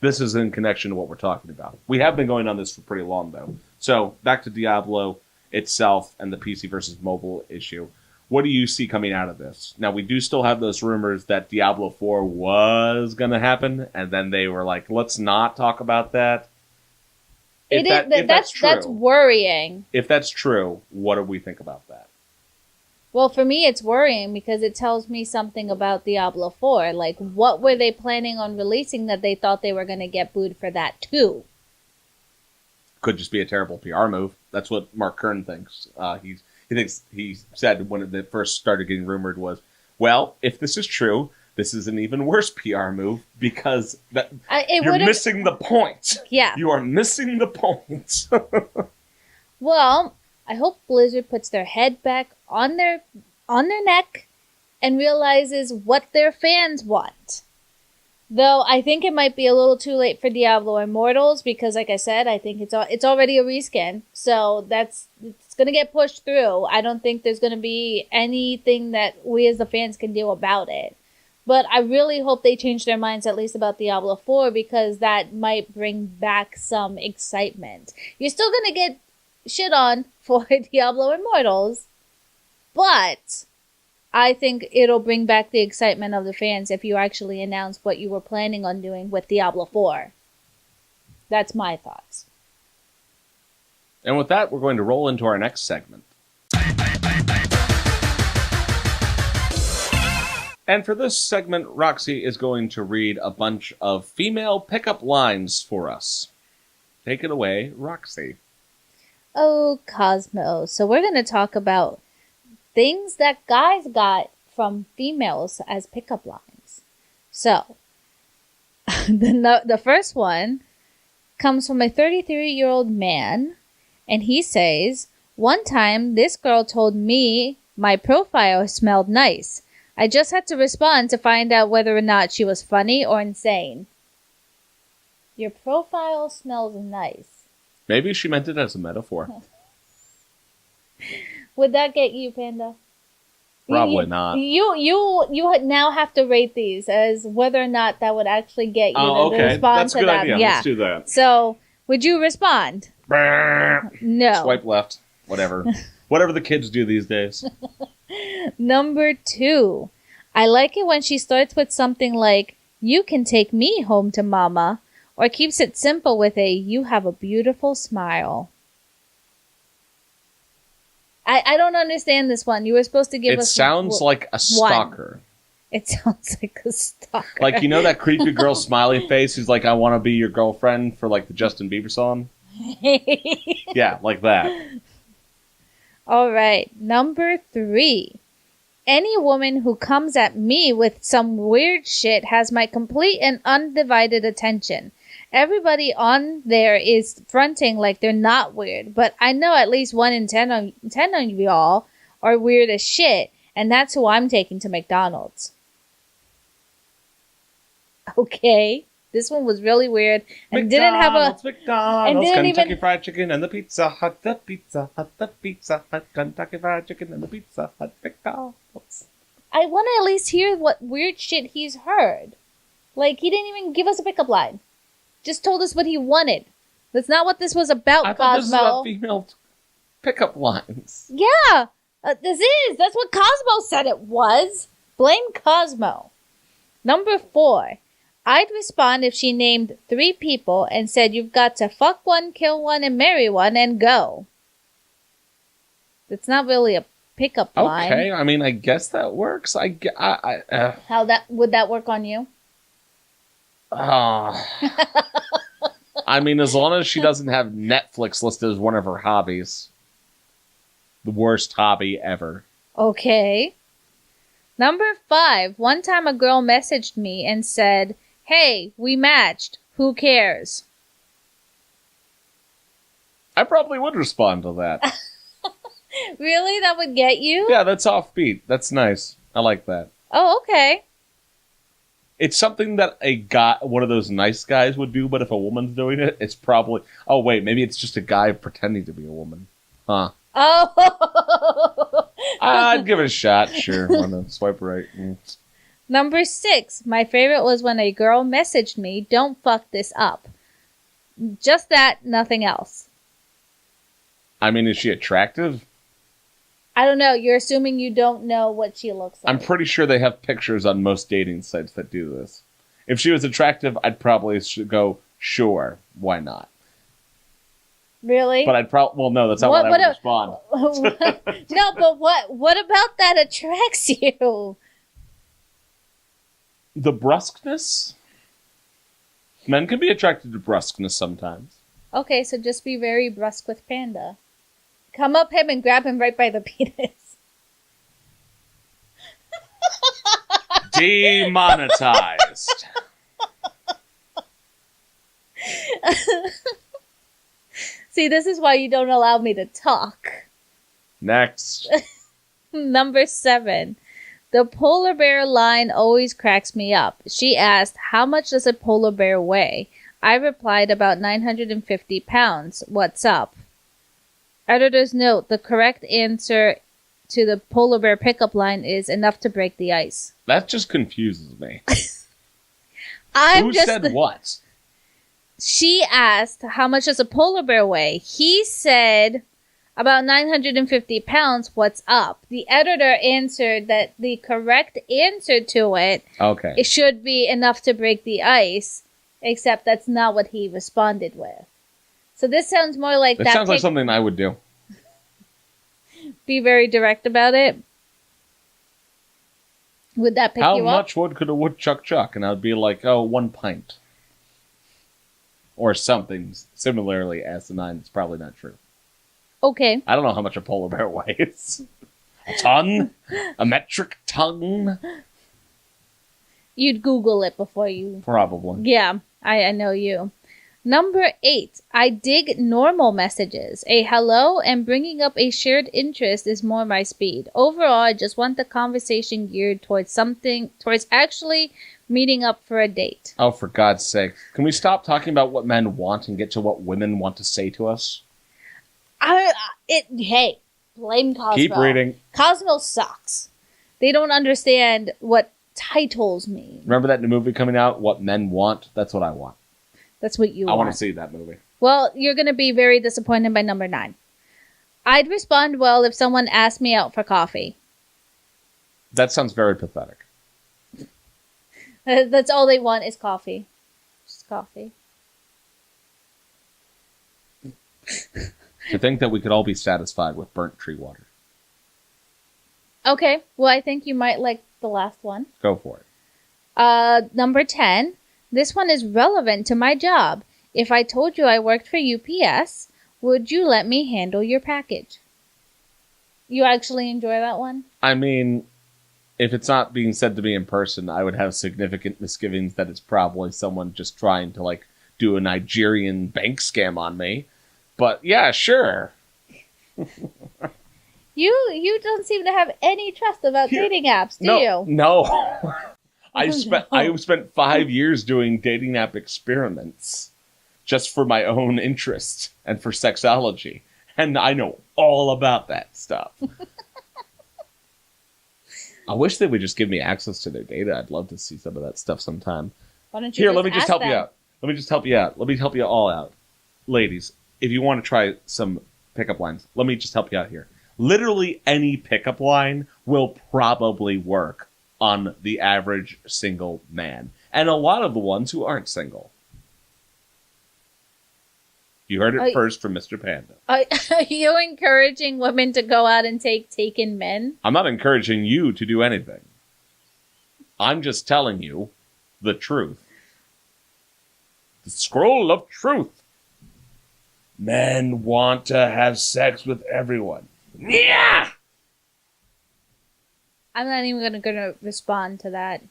This is in connection to what we're talking about. We have been going on this for pretty long, though. So, back to Diablo itself and the PC versus mobile issue. What do you see coming out of this? Now, we do still have those rumors that Diablo 4 was going to happen, and then they were like, let's not talk about that. That's worrying. If that's true, what do we think about that? Well, for me, it's worrying because it tells me something about Diablo 4. Like, what were they planning on releasing that they thought they were going to get booed for that, too? Could just be a terrible PR move. That's what Mark Kern thinks. He said when it first started getting rumored was, well, if this is true, this is an even worse PR move because you're missing the point. Yeah. You are missing the point. Well, I hope Blizzard puts their head back on their neck and realizes what their fans want. Though I think it might be a little too late for Diablo Immortals because, like I said, I think it's already a reskin. So it's going to get pushed through. I don't think there's going to be anything that we as the fans can do about it. But I really hope they change their minds at least about Diablo 4 because that might bring back some excitement. You're still going to get shit on for Diablo Immortals, but I think it'll bring back the excitement of the fans if you actually announce what you were planning on doing with Diablo 4. That's my thoughts. And with that, we're going to roll into our next segment. And for this segment, Roxy is going to read a bunch of female pickup lines for us. Take it away, Roxy. Oh, Cosmo. So we're going to talk about things that guys got from females as pickup lines. So, the first one comes from a 33-year-old man, and he says, "One time, this girl told me my profile smelled nice. I just had to respond to find out whether or not she was funny or insane." Your profile smells nice. Maybe she meant it as a metaphor. Would that get you, Panda? Probably not. You now have to rate these as whether or not that would actually get you to respond That's a to good them. idea. Yeah. Let's do that. So, would you respond? No. Swipe left. Whatever. Whatever the kids do these days. Number 2. I like it when she starts with something like, "You can take me home to mama," or keeps it simple with a, "You have a beautiful smile." I don't understand this one. You were supposed to give us... It sounds like a stalker. It sounds like a stalker. Like, you know that creepy girl smiley face who's like, "I want to be your girlfriend," for like the Justin Bieber song? Yeah, like that. All right. Number 3. Any woman who comes at me with some weird shit has my complete and undivided attention. Everybody on there is fronting like they're not weird, but I know at least 1 in 10 of y'all are weird as shit, and that's who I'm taking to McDonald's. Okay, this one was really weird and didn't have a... McDonald's, Kentucky Fried Chicken, and the Pizza Hut, the Pizza Hut, the Pizza Hut, Kentucky Fried Chicken, and the Pizza Hut, McDonald's. I want to at least hear what weird shit he's heard. Like, he didn't even give us a pickup line. Just told us what he wanted. That's not what this was about, I Cosmo. thought this was about female pickup lines. Yeah, this is. That's what Cosmo said it was. Blame Cosmo. Number 4. I'd respond if she named 3 people and said you've got to fuck one, kill one, and marry one, and go. That's not really a pickup line. Okay, I mean, I guess that works. How would that work on you? I mean, as long as she doesn't have Netflix listed as one of her hobbies. The worst hobby ever. Okay. Number 5. One time a girl messaged me and said, "Hey, we matched. Who cares?" I probably would respond to that. Really? That would get you? Yeah, that's offbeat. That's nice. I like that. Oh, okay. It's something that a guy, one of those nice guys would do, but if a woman's doing it, it's probably... Oh, wait, maybe it's just a guy pretending to be a woman. Huh. Oh! I'd give it a shot, sure. I'm gonna swipe right. Number 6. My favorite was when a girl messaged me, "Don't fuck this up." Just that, nothing else. I mean, is she attractive? I don't know. You're assuming you don't know what she looks like. I'm pretty sure they have pictures on most dating sites that do this. If she was attractive, I'd probably go, sure, why not? Really? But I'd probably... Well, no, that's not what I would respond. No, but what about that attracts you? The brusqueness? Men can be attracted to brusqueness sometimes. Okay, so just be very brusque with Panda. Come up him and grab him right by the penis. Demonetized. See, this is why you don't allow me to talk. Next. Number 7. The polar bear line always cracks me up. She asked, "How much does a polar bear weigh?" I replied, "About 950 pounds. What's up?" Editor's note: the correct answer to the polar bear pickup line is enough to break the ice. That just confuses me. Who said what? She asked, how much does a polar bear weigh? He said, about 950 pounds. What's up? The editor answered that the correct answer to it, it should be enough to break the ice, except that's not what he responded with. So this sounds more like that. It sounds like something I would do. Be very direct about it. Would that pick you up? How much wood could a woodchuck chuck? And I'd be like, 1 pint. Or something similarly asinine. It's probably not true. Okay. I don't know how much a polar bear weighs. A ton? A metric ton? You'd Google it before you... Probably. Yeah, I know you. Number 8. I dig normal messages. A hello and bringing up a shared interest is more my speed. Overall, I just want the conversation geared towards actually meeting up for a date. Oh, for God's sake. Can we stop talking about what men want and get to what women want to say to us? Hey, blame Cosmo. Keep reading. Cosmo sucks. They don't understand what titles mean. Remember that new movie coming out, What Men Want? That's what I want. That's what you want. I want to see that movie. Well, you're going to be very disappointed by number 9. I'd respond well if someone asked me out for coffee. That sounds very pathetic. That's all they want is coffee. Just coffee. To think that we could all be satisfied with burnt tree water. Okay, well, I think you might like the last one. Go for it. Number 10. This one is relevant to my job. If I told you I worked for UPS, would you let me handle your package? You actually enjoy that one? I mean, if it's not being said to me in person, I would have significant misgivings that it's probably someone just trying to, do a Nigerian bank scam on me. But, yeah, sure. You don't seem to have any trust about dating apps, do you? No. I spent 5 years doing dating app experiments just for my own interest and for sexology. And I know all about that stuff. I wish they would just give me access to their data. I'd love to see some of that stuff sometime. Why don't you let me just help you out. Let me just help you out. Let me help you all out. Ladies, if you want to try some pickup lines, let me just help you out here. Literally any pickup line will probably work on the average single man. And a lot of the ones who aren't single. You heard it first from Mr. Panda. Are you encouraging women to go out and take taken men? I'm not encouraging you to do anything. I'm just telling you the truth. The scroll of truth. Men want to have sex with everyone. Yeah! I'm not even going to respond to that.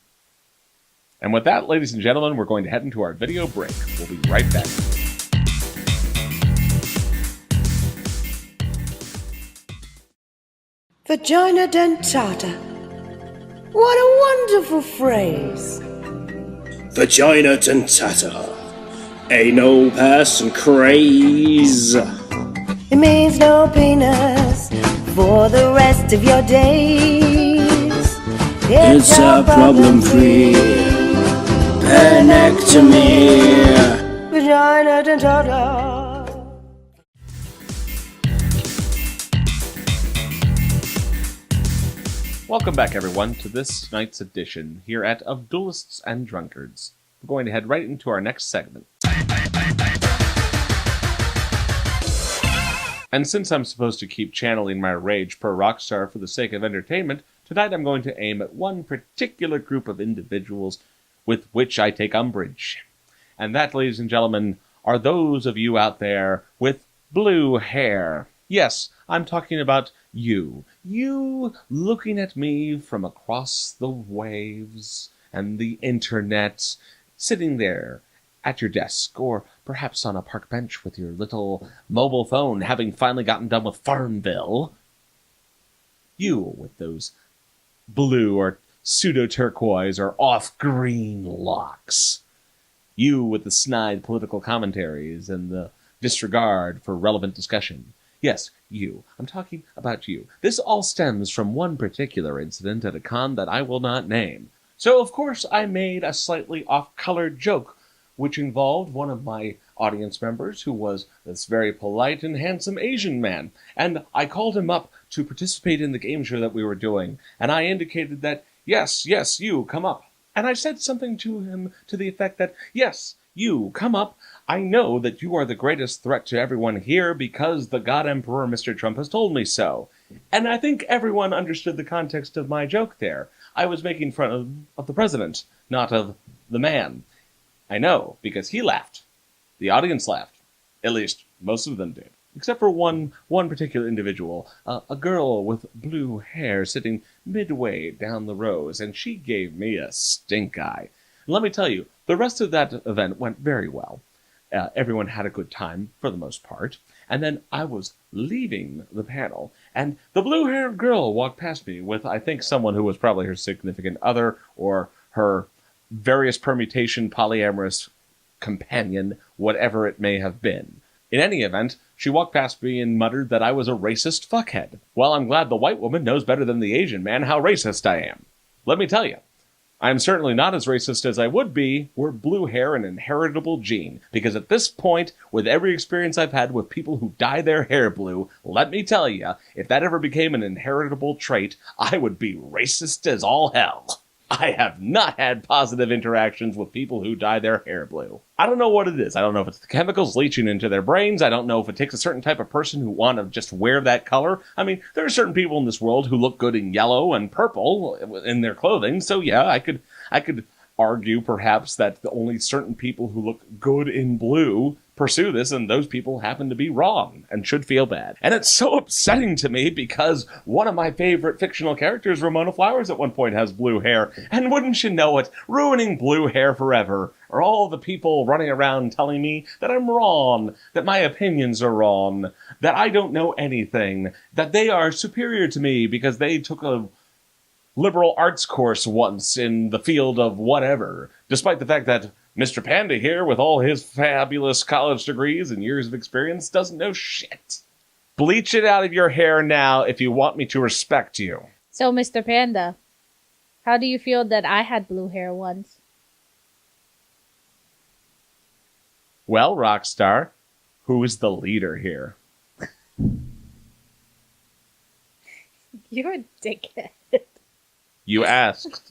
And with that, ladies and gentlemen, we're going to head into our video break. We'll be right back. Vagina dentata. What a wonderful phrase. Vagina dentata. Anal person craze. It means no penis for the rest of your days. It's a problem-free penectomy. Vagina dentata. Welcome back, everyone, to this night's edition here at Of Duelists and Drunkards. We're going to head right into our next segment. And since I'm supposed to keep channeling my rage per Rockstar for the sake of entertainment, tonight I'm going to aim at one particular group of individuals with which I take umbrage. And that, ladies and gentlemen, are those of you out there with blue hair. Yes, I'm talking about you. You looking at me from across the waves and the internet, sitting there at your desk, or perhaps on a park bench with your little mobile phone, having finally gotten done with Farmville. You with those blue or pseudo-turquoise or off-green locks. You with the snide political commentaries and the disregard for relevant discussion. Yes, you. I'm talking about you. This all stems from one particular incident at a con that I will not name. So, of course, I made a slightly off-colored joke, which involved one of my audience members who was this very polite and handsome Asian man. And I called him up to participate in the game show that we were doing, and I indicated that, yes, you, come up. And I said something to him to the effect that, yes, you, come up. I know that you are the greatest threat to everyone here because the God Emperor Mr. Trump has told me so. And I think everyone understood the context of my joke there. I was making fun of the president, not of the man. I know, because he laughed. The audience laughed. At least, most of them did. Except for one particular individual, a girl with blue hair sitting midway down the rows, and she gave me a stink eye. And let me tell you, the rest of that event went very well. Everyone had a good time, for the most part. And then I was leaving the panel, and the blue-haired girl walked past me with, I think, someone who was probably her significant other, or her various permutation polyamorous companion, whatever it may have been. In any event, she walked past me and muttered that I was a racist fuckhead. Well, I'm glad the white woman knows better than the Asian man how racist I am. Let me tell you, I am certainly not as racist as I would be were blue hair an inheritable gene, because at this point, with every experience I've had with people who dye their hair blue, let me tell you, if that ever became an inheritable trait, I would be racist as all hell. I have not had positive interactions with people who dye their hair blue. I don't know what it is. I don't know if it's the chemicals leaching into their brains. I don't know if it takes a certain type of person who want to just wear that color. I mean, there are certain people in this world who look good in yellow and purple in their clothing. So yeah, I could argue perhaps that only certain people who look good in blue pursue this, and those people happen to be wrong and should feel bad. And it's so upsetting to me because one of my favorite fictional characters, Ramona Flowers, at one point has blue hair. And wouldn't you know it, ruining blue hair forever are all the people running around telling me that I'm wrong, that my opinions are wrong, that I don't know anything, that they are superior to me because they took a liberal arts course once in the field of whatever, despite the fact that Mr. Panda here, with all his fabulous college degrees and years of experience, doesn't know shit. Bleach it out of your hair now if you want me to respect you. So, Mr. Panda, how do you feel that I had blue hair once? Well, Rockstar, who is the leader here? You're a dickhead. You asked.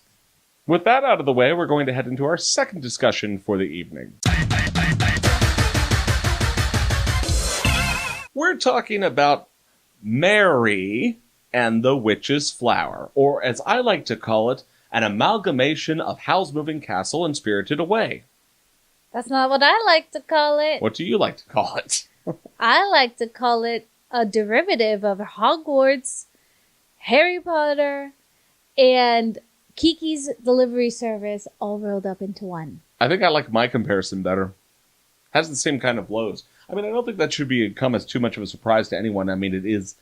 With that out of the way, we're going to head into our second discussion for the evening. We're talking about Mary and the Witch's Flower, or as I like to call it, an amalgamation of Howl's Moving Castle and Spirited Away. That's not what I like to call it. What do you like to call it? I like to call it a derivative of Hogwarts, Harry Potter, and Kiki's Delivery Service all rolled up into one. I think I like my comparison better. Has the same kind of blows. I mean, I don't think that should come as too much of a surprise to anyone. I mean, it is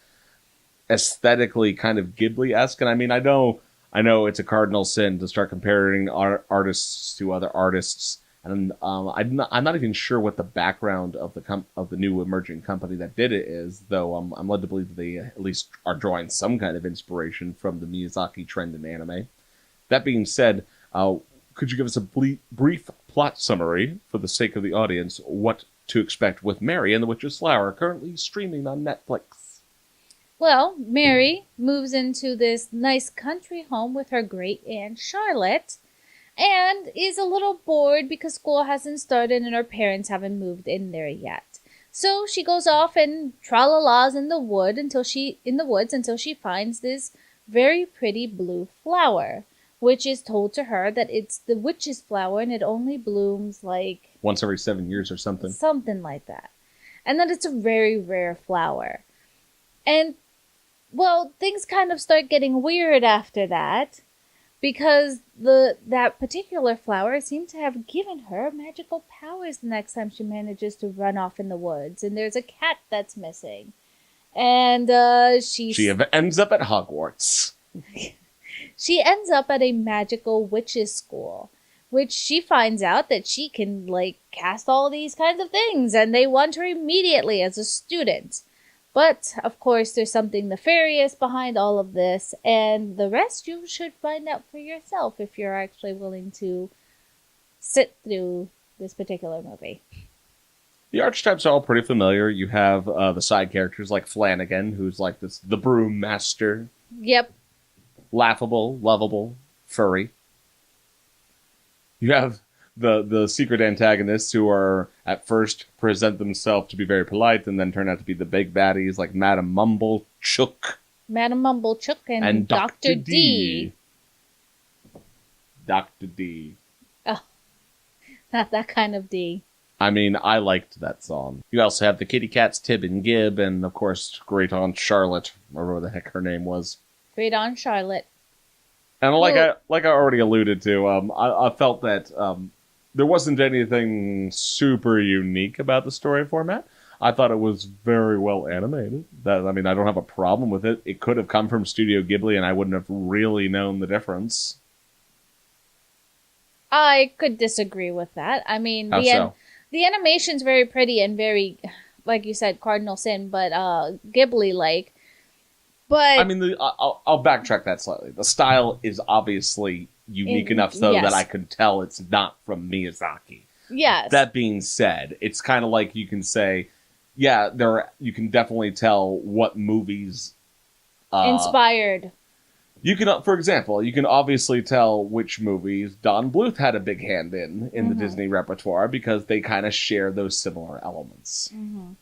aesthetically kind of Ghibli-esque, and I mean, I know it's a cardinal sin to start comparing artists to other artists, and I'm not even sure what the background of the new emerging company that did it is, though I'm led to believe that they at least are drawing some kind of inspiration from the Miyazaki trend in anime. That being said, could you give us a brief plot summary, for the sake of the audience, what to expect with Mary and the Witch's Flower, currently streaming on Netflix? Well, Mary moves into this nice country home with her great aunt Charlotte, and is a little bored because school hasn't started and her parents haven't moved in there yet. So she goes off and tra-la-las in the woods until she finds this very pretty blue flower, which is told to her that it's the witch's flower and it only blooms like once every 7 years or something. Something like that. And that it's a very rare flower. And, well, things kind of start getting weird after that, because that particular flower seemed to have given her magical powers the next time she manages to run off in the woods. And there's a cat that's missing. And she ends up at Hogwarts. She ends up at a magical witches school, which she finds out that she can, cast all these kinds of things, and they want her immediately as a student. But, of course, there's something nefarious behind all of this, and the rest you should find out for yourself if you're actually willing to sit through this particular movie. The archetypes are all pretty familiar. You have the side characters like Flanagan, who's like the broom master. Yep. Laughable, lovable, furry. You have the secret antagonists who are at first present themselves to be very polite and then turn out to be the big baddies like Madam Mumblechook. Madam Mumblechook and Dr. D. Dr. D. Oh, not that kind of D. I mean, I liked that song. You also have the kitty cats, Tib and Gib, and of course, Great Aunt Charlotte, or whatever the heck her name was. Great Aunt Charlotte. And like I already alluded to, I felt that there wasn't anything super unique about the story format. I thought it was very well animated. I don't have a problem with it. It could have come from Studio Ghibli, and I wouldn't have really known the difference. I could disagree with that. I mean, the animation's very pretty and very, like you said, Cardinal Sin, but Ghibli-like. But I mean, I'll backtrack that slightly. The style is obviously unique enough so that I could tell it's not from Miyazaki. Yes. That being said, it's kind of like you can say, yeah, you can definitely tell what movies inspired. You can, for example, you can obviously tell which movies Don Bluth had a big hand in the Disney repertoire because they kind of share those similar elements. Mm-hmm.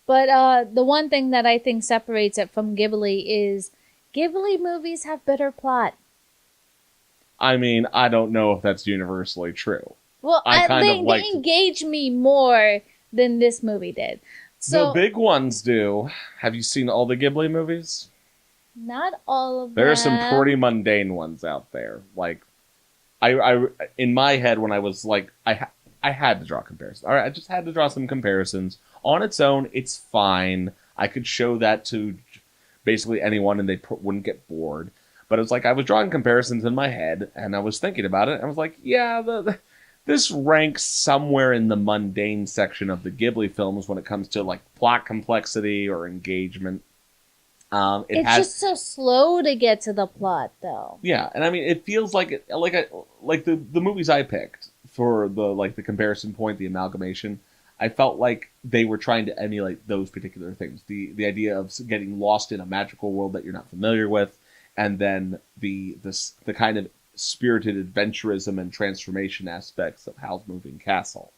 But the one thing that I think separates it from Ghibli is Ghibli movies have better plot. I mean, I don't know if that's universally true. Well, they engage me more than this movie did. So the big ones do. Have you seen all the Ghibli movies? Not all of them. There are some pretty mundane ones out there. Like, I in my head when I was like, I had to draw comparisons. All right, I just had to draw some comparisons. On its own, it's fine. I could show that to basically anyone, and they wouldn't get bored. But it was like I was drawing comparisons in my head, and I was thinking about it, and I was like, yeah, this ranks somewhere in the mundane section of the Ghibli films when it comes to like plot complexity or engagement. It's just so slow to get to the plot, though. Yeah, and I mean, it feels like the movies I picked for the comparison point, the amalgamation. I felt like they were trying to emulate those particular things. The idea of getting lost in a magical world that you're not familiar with, and then the kind of spirited adventurism and transformation aspects of Howl's Moving Castle.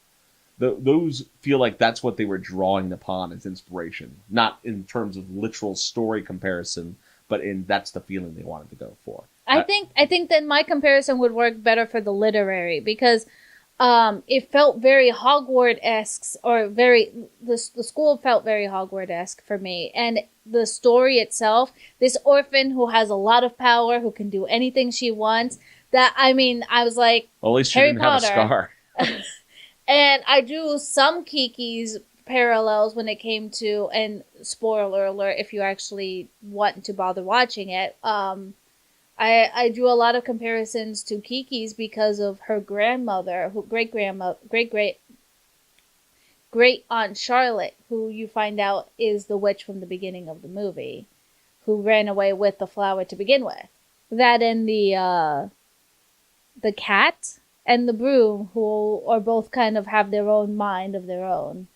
Those feel like that's what they were drawing upon as inspiration, not in terms of literal story comparison, but that's the feeling they wanted to go for. I think that my comparison would work better for the literary because it felt very Hogwarts-esque, or the school felt very Hogwarts-esque for me, and the story itself, this orphan who has a lot of power, who can do anything she wants. I was like, well, at least she Harry didn't Potter. have a scar. And I drew some Kiki's parallels when it came to, and spoiler alert if you actually want to bother watching it, I drew a lot of comparisons to Kiki's because of her grandmother, great Aunt Charlotte, who you find out is the witch from the beginning of the movie, who ran away with the flower to begin with. That and the cat and the broom, who are both kind of have their own mind of their own.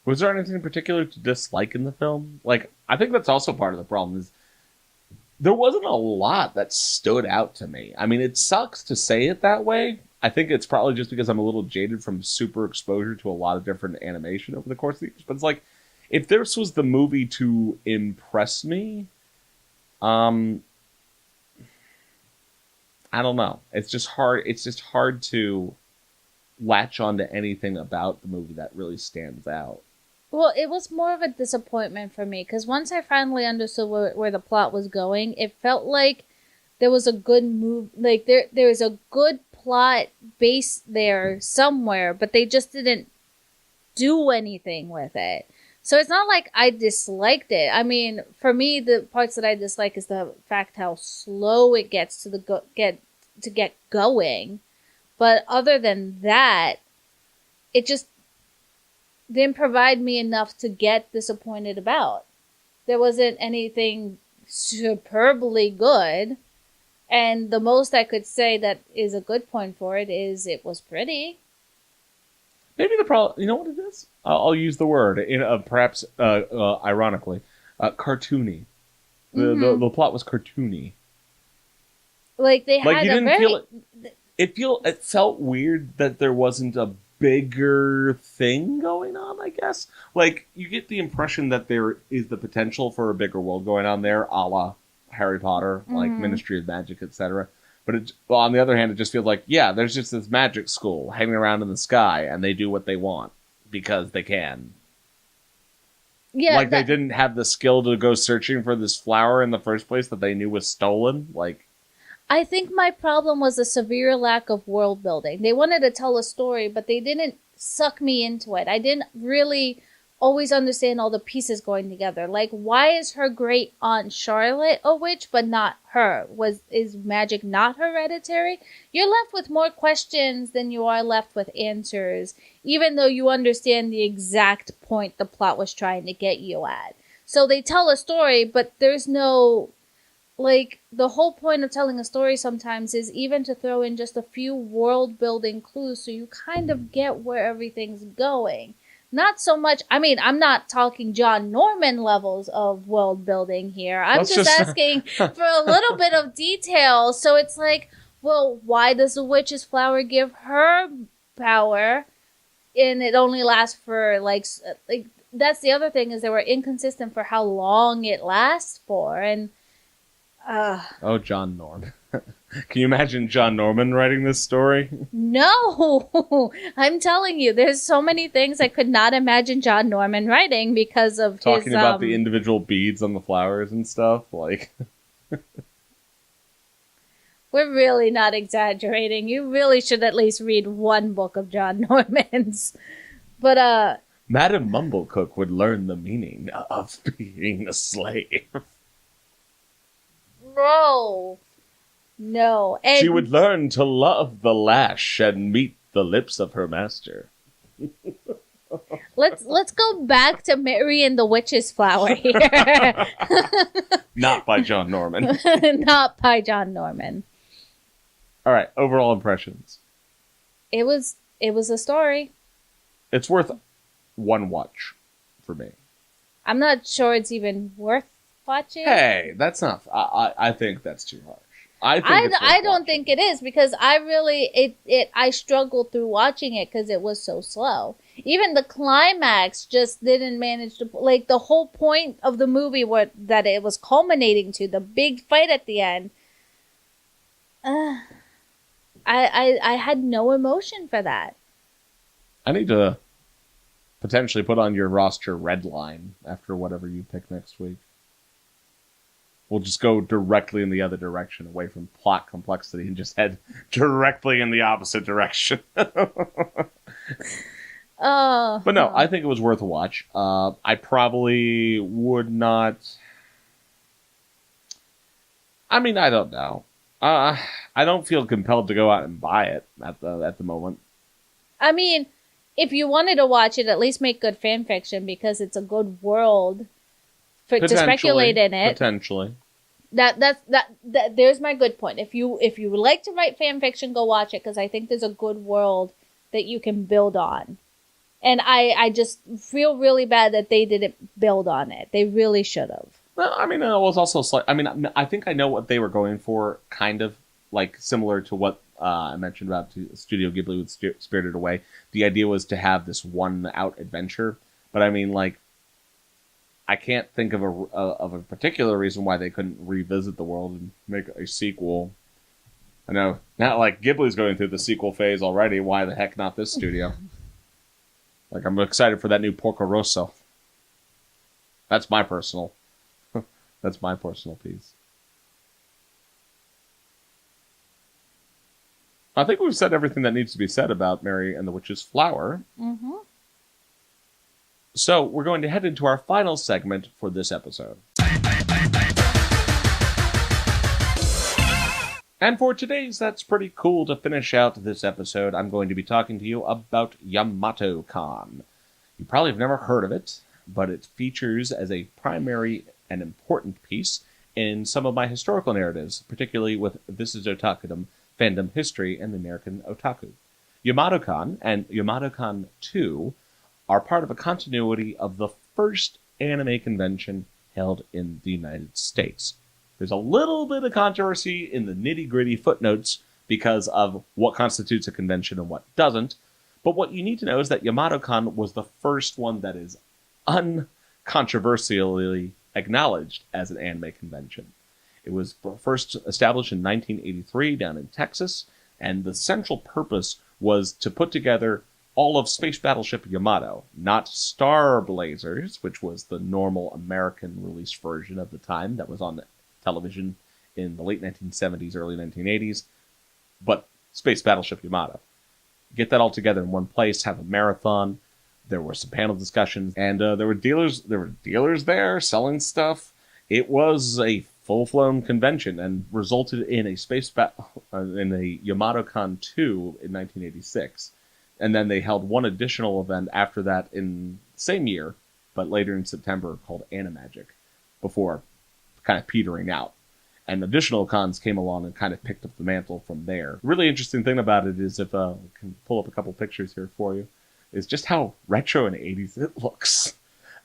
Was there anything in particular to dislike in the film? Like, I think that's also part of the problem is there wasn't a lot that stood out to me. I mean, it sucks to say it that way. I think it's probably just because I'm a little jaded from super exposure to a lot of different animation over the course of the years. But it's like, if this was the movie to impress me, I don't know. It's just hard. It's just hard to latch onto anything about the movie that really stands out. Well, it was more of a disappointment for me because once I finally understood where the plot was going, it felt like there was a good move. Like there was a good plot base there somewhere, but they just didn't do anything with it. So it's not like I disliked it. I mean, for me, the parts that I dislike is the fact how slow it gets to get going. But other than that, it just didn't provide me enough to get disappointed about. There wasn't anything superbly good. And the most I could say that is a good point for it is it was pretty. Maybe the problem, you know what it is? I'll use the word, perhaps ironically, cartoony. The plot was cartoony. Like they Like had you a didn't very... feel it felt weird that there wasn't a bigger thing going on, I guess. Like you get the impression that there is the potential for a bigger world going on there, a la Harry Potter, like Ministry of Magic, etc. But on the other hand, it just feels like, yeah, there's just this magic school hanging around in the sky, and they do what they want because they can. Yeah, like they didn't have the skill to go searching for this flower in the first place that they knew was stolen. Like, I think my problem was a severe lack of world building. They wanted to tell a story, but they didn't suck me into it. I didn't really always understand all the pieces going together. Like, why is her great aunt Charlotte a witch, but not her? Is magic not hereditary? You're left with more questions than you are left with answers, even though you understand the exact point the plot was trying to get you at. So they tell a story, but there's no... Like, the whole point of telling a story sometimes is even to throw in just a few world-building clues so you kind of get where everything's going. Not so much... I mean, I'm not talking John Norman levels of world-building here. I'm just asking for a little bit of detail. So it's like, well, why does the witch's flower give her power and it only lasts for, like... That's the other thing, is they were inconsistent for how long it lasts for, and... oh, John Norman. Can you imagine John Norman writing this story? No! I'm telling you, there's so many things I could not imagine John Norman writing because of talking about the individual beads on the flowers and stuff, like... We're really not exaggerating. You really should at least read one book of John Norman's. But, Madame Mumblecook would learn the meaning of being a slave. No. And she would learn to love the lash and meet the lips of her master. Let's go back to Mary and the Witch's Flower here. Not by John Norman. Not by John Norman. All right, overall impressions. It was a story. It's worth one watch for me. I'm not sure it's even worth watching. Hey, that's not... I think that's too harsh. I don't think it is, because I struggled through watching it because it was so slow. Even the climax just didn't manage to... Like, the whole point of the movie that it was culminating to, the big fight at the end... I had no emotion for that. I need to potentially put on your roster Red Line after whatever you pick next week. We'll just go directly in the other direction, away from plot complexity, and just head directly in the opposite direction. But no, I think it was worth a watch. I probably would not... I mean, I don't know. I don't feel compelled to go out and buy it at the moment. I mean, if you wanted to watch it, at least make good fan fiction, because it's a good world to speculate in it. Potentially. There's my good point. If you would like to write fan fiction, go watch it, because I think there's a good world that you can build on. And I just feel really bad that they didn't build on it. They really should have. Well, I mean, it was also I think I know what they were going for, kind of like similar to what I mentioned about Studio Ghibli with Spirited Away. The idea was to have this one-out adventure, but I mean, like, I can't think of a particular reason why they couldn't revisit the world and make a sequel. I know, not like Ghibli's going through the sequel phase already. Why the heck not this studio? Like, I'm excited for that new Porco Rosso. That's my personal piece. I think we've said everything that needs to be said about Mary and the Witch's Flower. Mm-hmm. So we're going to head into our final segment for this episode. And for today's That's Pretty Cool, to finish out this episode, I'm going to be talking to you about Yamatocon. You probably have never heard of it, but it features as a primary and important piece in some of my historical narratives, particularly with This Is Otakudom, Fandom History, and the American Otaku. Yamatocon and Yamatocon 2 are part of a continuity of the first anime convention held in the United States. There's a little bit of controversy in the nitty-gritty footnotes because of what constitutes a convention and what doesn't, but what you need to know is that Yamatocon was the first one that is uncontroversially acknowledged as an anime convention. It was first established in 1983 down in Texas, and the central purpose was to put together all of Space Battleship Yamato, not Star Blazers, which was the normal American release version of the time that was on television in the late 1970s, early 1980s, but Space Battleship Yamato. Get that all together in one place, have a marathon. There were some panel discussions, and there were dealers there selling stuff. It was a full-blown convention and resulted in a in a Yamatocon 2 in 1986. And then they held one additional event after that in the same year, but later in September, called Animagic, before kind of petering out. And additional cons came along and kind of picked up the mantle from there. The really interesting thing about it is, if I can pull up a couple pictures here for you, is just how retro and 80s it looks.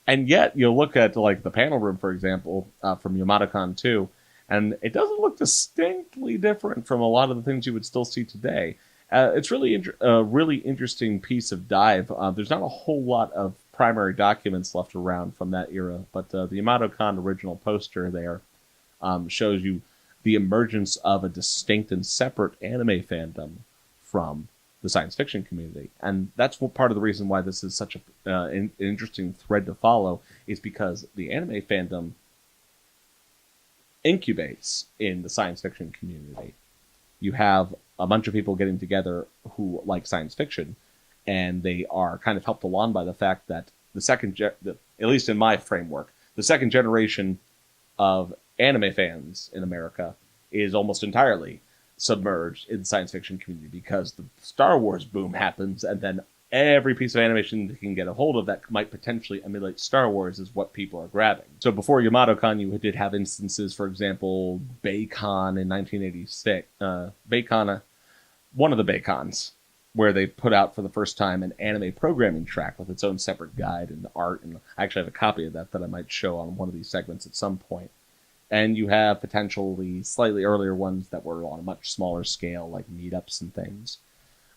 And yet, you'll look at like the panel room, for example, from Yamatocon 2, and it doesn't look distinctly different from a lot of the things you would still see today. It's really a really interesting piece of dive. There's not a whole lot of primary documents left around from that era, but the Yamatocon original poster there shows you the emergence of a distinct and separate anime fandom from the science fiction community. And that's what part of the reason why this is such an interesting thread to follow, is because the anime fandom incubates in the science fiction community. You have a bunch of people getting together who like science fiction, and they are kind of helped along by the fact that at least in my framework, the second generation of anime fans in America is almost entirely submerged in the science fiction community, because the Star Wars boom happens, and then every piece of animation they can get a hold of that might potentially emulate Star Wars is what people are grabbing. So before Yamatocon, you did have instances, for example, Baycon in 1986, one of the Baycons, where they put out for the first time an anime programming track with its own separate guide and art, and I actually have a copy of that I might show on one of these segments at some point. And you have potentially slightly earlier ones that were on a much smaller scale, like meetups and things.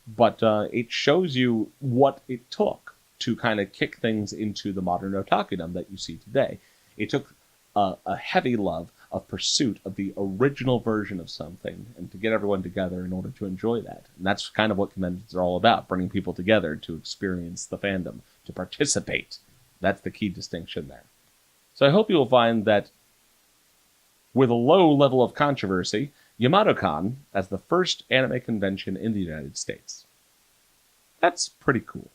But it shows you what it took to kind of kick things into the modern otakudom that you see today. It took a heavy love of pursuit of the original version of something, and to get everyone together in order to enjoy that. And that's kind of what conventions are all about, bringing people together to experience the fandom, to participate. That's the key distinction there. So I hope you will find that with a low level of controversy, Yamatocon as the first anime convention in the United States. That's pretty cool.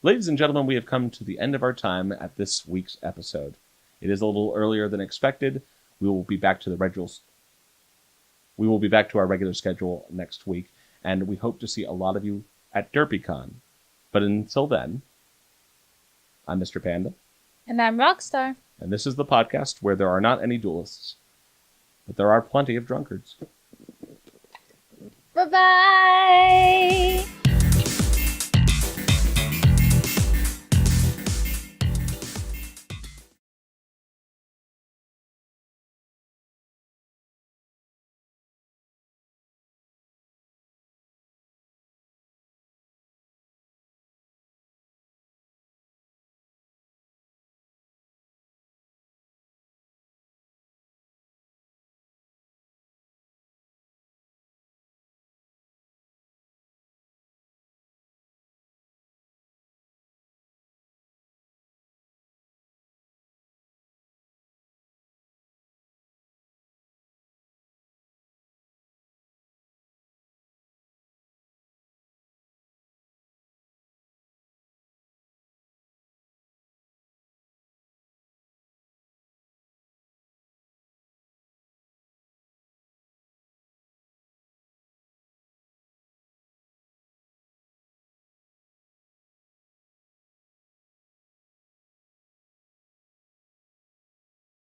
Ladies and gentlemen, we have come to the end of our time at this week's episode. It is a little earlier than expected. We will be back to our regular schedule next week, and we hope to see a lot of you at DerpyCon. But until then, I'm Mr. Panda. And I'm Rockstar. And this is the podcast where there are not any duelists, but there are plenty of drunkards. Bye-bye!